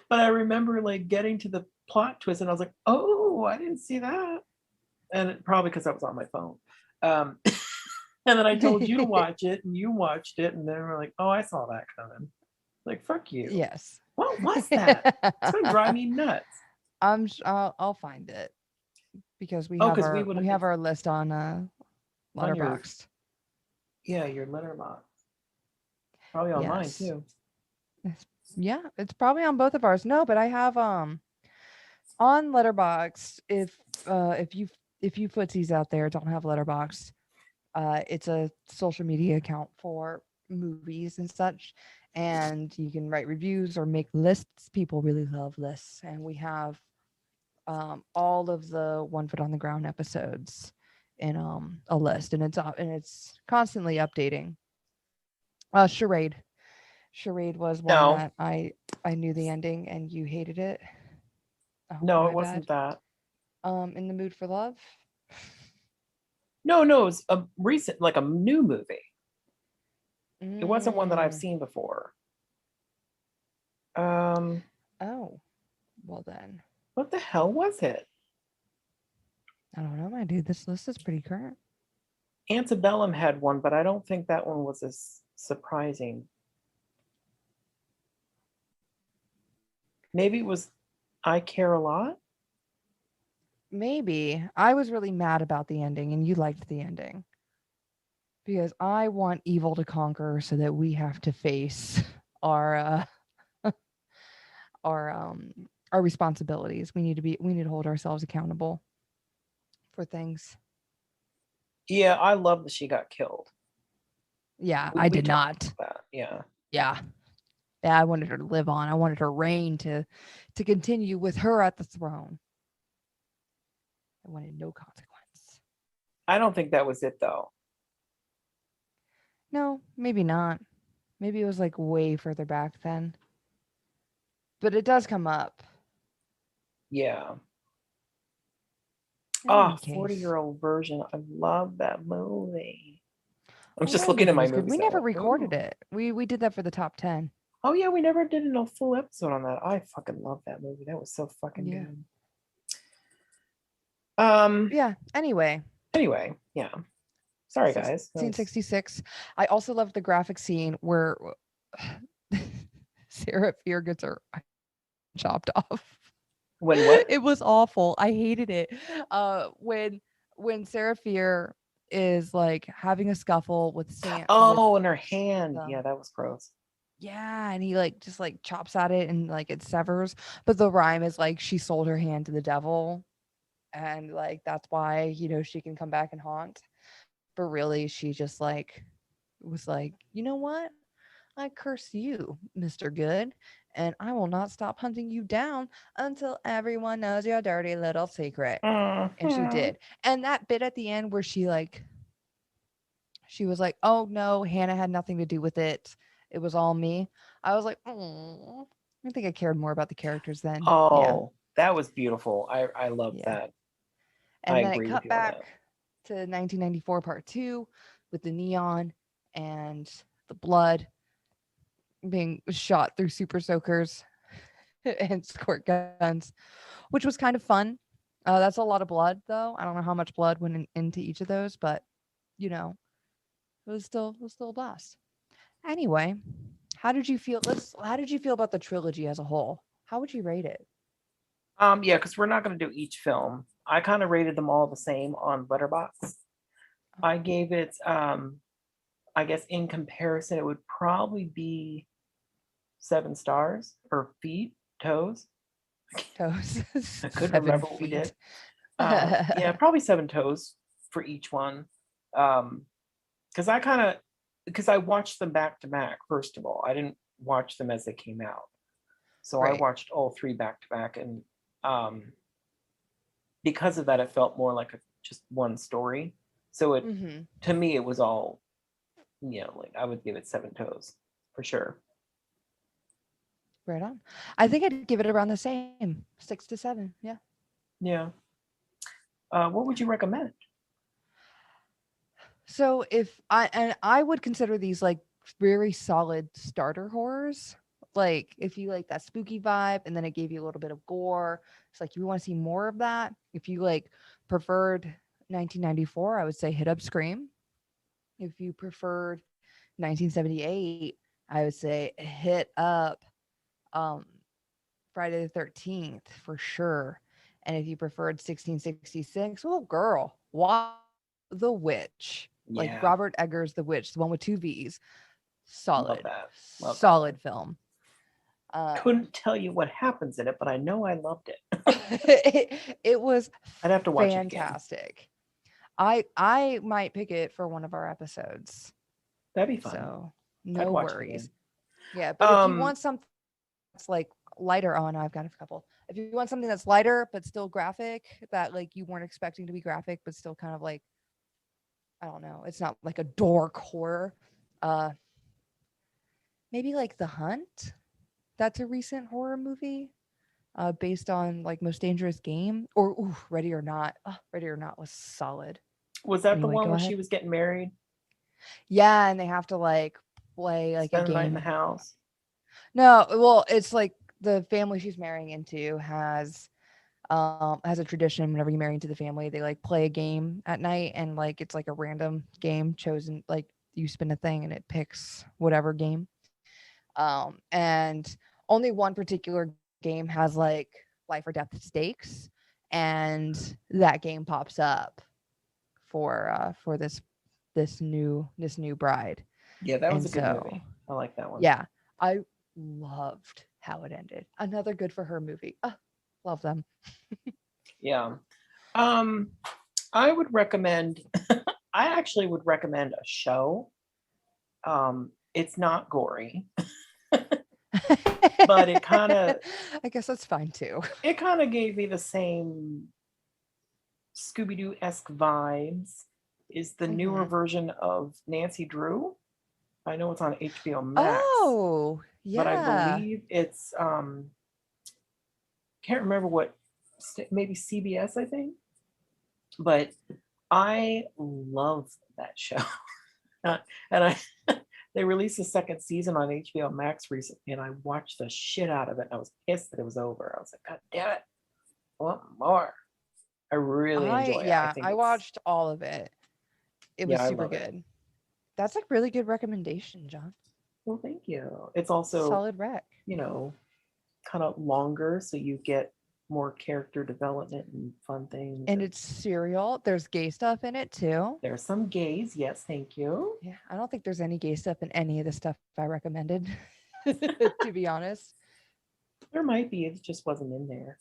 But I remember like getting to the plot twist and I was like, oh, I didn't see that. And probably because I was on my phone. Um, and then I told you to watch it and you watched it. And then we're like, oh, I saw that coming. Like, fuck you. Yes. What was that? It's going to drive me nuts. I'll find it because Oh, because we would we have our list on on your, Letterboxd. yeah, your letterbox. Probably on mine Yes. too. Yeah, it's probably on both of ours. No, but I have on Letterboxd. If you footsies out there don't have Letterboxd, it's a social media account for movies and such, and you can write reviews or make lists. People really love lists, and we have all of the One Foot on the Ground episodes in a list, and it's constantly updating. Charade. Charade was one No, that I knew the ending and you hated it. Oh, no, my it wasn't bad. that. In the Mood for Love. No, no, it's a recent, like a new movie. It wasn't one that I've Mm. seen before. Um, Oh, well then. what the hell was it? I don't know, my dude. This list is pretty current. Antebellum had one, but I don't think that one was as surprising. Maybe it was I Care a Lot. Maybe I was really mad about the ending and you liked the ending because I want evil to conquer so that we have to face our our um our responsibilities. We need to hold ourselves accountable for things. Yeah, I love that she got killed. Yeah, We, I we did talked not. about that. Yeah. Yeah. Yeah, I wanted her to live on. I wanted her reign to continue with her at the throne. I wanted no consequence. I don't think that was it though. No, maybe not. Maybe it was like way further back then. But it does come up. Yeah. In Ah, any case. 40-year-old version. I love that movie. I'm Oh, just that looking at movie my was good. movies We now. never Like, recorded ooh. it. We did that for the top 10. Oh yeah, we never did a full episode on that. I fucking love that movie. That was so fucking Yeah. good. Yeah. Anyway, Anyway, yeah. Sorry guys. That was 1966. I also love the graphic scene where Sarah Fear gets her eye chopped off. when what? It was awful. I hated it. When Sarah Fear is like having a scuffle with Sam with Oh, in her hand. Yeah, um that was gross. yeah, and he like just like chops at it and like it severs. But the rhyme is like she sold her hand to the devil, and like that's why she can come back and haunt. But really, she just like was like, you know what? I curse you, Mr. Good, and I will not stop hunting you down until everyone knows your dirty little secret. And she Mhm. did. And that bit at the end where she was like, "Oh no, Hannah had nothing to do with it. It was all me." I was like, "Oh, I think I cared more about the characters then." Yeah, Oh, that was beautiful. I love yeah. that. I And then it agree with cut you on back that. to 1994 part 2 with the neon and the blood being shot through super soakers and squirt guns, which was kind of fun. That's a lot of blood, though. I don't know how much blood went into each of those, but you know, it was still a blast. Anyway, how did you feel? How did you feel about the trilogy as a whole? How would you rate it? Yeah, because we're not gonna do each film. I kind of rated them all the same on Letterboxd. I gave it I guess in comparison, it would probably be 7 stars or feet, toes. Toes, I couldn't 7 remember what we feet. did. Yeah, probably 7 toes for each one. Because I watched them back to back, first of all. I didn't watch them as they came out. So I Right. watched all 3 back to back. And because of that, it felt more like just one story. So Mm-hmm. to me, it was all, like I would give it 7 toes for sure. Right on. I think I'd give it around the same, 6 to 7. Yeah. Yeah. What would you recommend? So I would consider these like very solid starter horrors. Like if you like that spooky vibe and then it gave you a little bit of gore, it's like you want to see more of that. If you like preferred 1994, I would say hit up Scream. If you preferred 1978, I would say hit up um Friday the 13th for sure. And if you preferred 1666, oh girl, watch The Witch. Like Yeah, Robert Eggers' The Witch, the one with two V's. love Solid, that. Love that one. solid film. Couldn't tell you what happens in it, but I know I loved it. It was I'd have to watch it again. fantastic. I might pick it for one of our episodes. That'd be fun. So I'd no watch it worries. again. Yeah, but if you want something that's like lighter, oh no, I've got a couple. If you want something that's lighter but still graphic, that like you weren't expecting to be graphic, but still kind of like, I don't know, it's not like a dork horror. Uh, maybe like The Hunt. That's a recent horror movie, based on like Most Dangerous Game or Ready or Not. Oh, Ready or Not was solid. Was that the Anyway, one go where ahead. she was getting married? Yeah, and they have to like play like a Spend the night in game. the house. No, well, it's like the family she's marrying into has a tradition. Whenever you marry into the family, they like play a game at night, and like it's like a random game chosen. Like you spin a thing and it picks whatever game. And only one particular game has like life or death stakes, and that game pops up for this new bride. Yeah, that was And a good so movie. I like that one. yeah, I loved how it ended. Another good for her movie. Love them. Yeah. Um, I would recommend. I actually would recommend a show. It's not gory, but it kind of I guess that's fine too. it kind of gave me the same Scooby-Doo-esque vibes. Is the newer Mhm. version of Nancy Drew. I know it's on HBO Max, Oh, but I yeah. believe it's can't remember what, maybe CBS, I think. But I love that show. And I they released the second season on HBO Max recently, and I watched the shit out of it. I was pissed that it was over. I was like, God damn it, I want more. I really enjoy it. I think I it's, watched all of it. It was yeah, I super love it. good. That's a really good recommendation, John. Well, thank you. It's also, Solid rec. you know, kind of longer, so you get more character development and fun things. And it's serial. There's gay stuff in it too. There's some gays, yes, thank you. Yeah, I don't think there's any gay stuff in any of the stuff I recommended, to be honest. There might be, it just wasn't in there.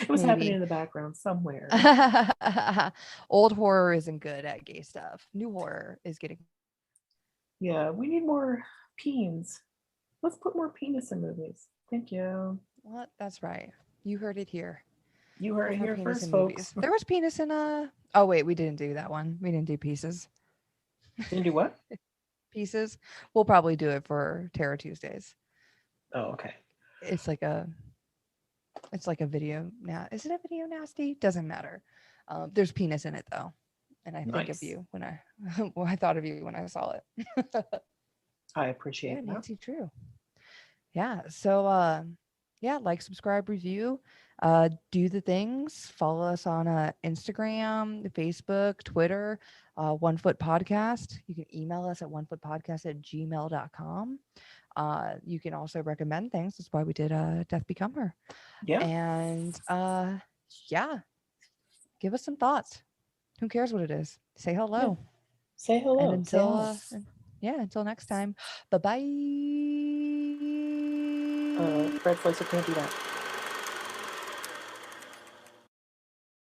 It was happening Maybe. in the background somewhere. Old horror isn't good at gay stuff. New horror is getting. Yeah, we need more peens. Let's put more penis in movies. Thank you. What? That's right. You heard it here. You heard it More here penis first, in folks. movies. There was penis in Oh wait, we didn't do that one. We didn't do pieces. Didn't do what? Pieces. We'll probably do it for Terror Tuesdays. Oh, okay. It's like a video now. Is it a video nasty? Doesn't matter. There's penis in it though, and I think of Nice. you when I well, I thought of you when I saw it. I appreciate Yeah, that. Nancy Drew. Yeah. So yeah, like, subscribe, review, do the things. Follow us on Instagram, Facebook, Twitter, One Foot Podcast. You can email us at onefootpodcast@gmail.com. You can also recommend things. That's why we did Death Become Her. Yeah. And yeah, give us some thoughts. Who cares what it is? Say hello. Yeah. Say hello. And until until next time. Bye-bye. Red Slicer can't do that.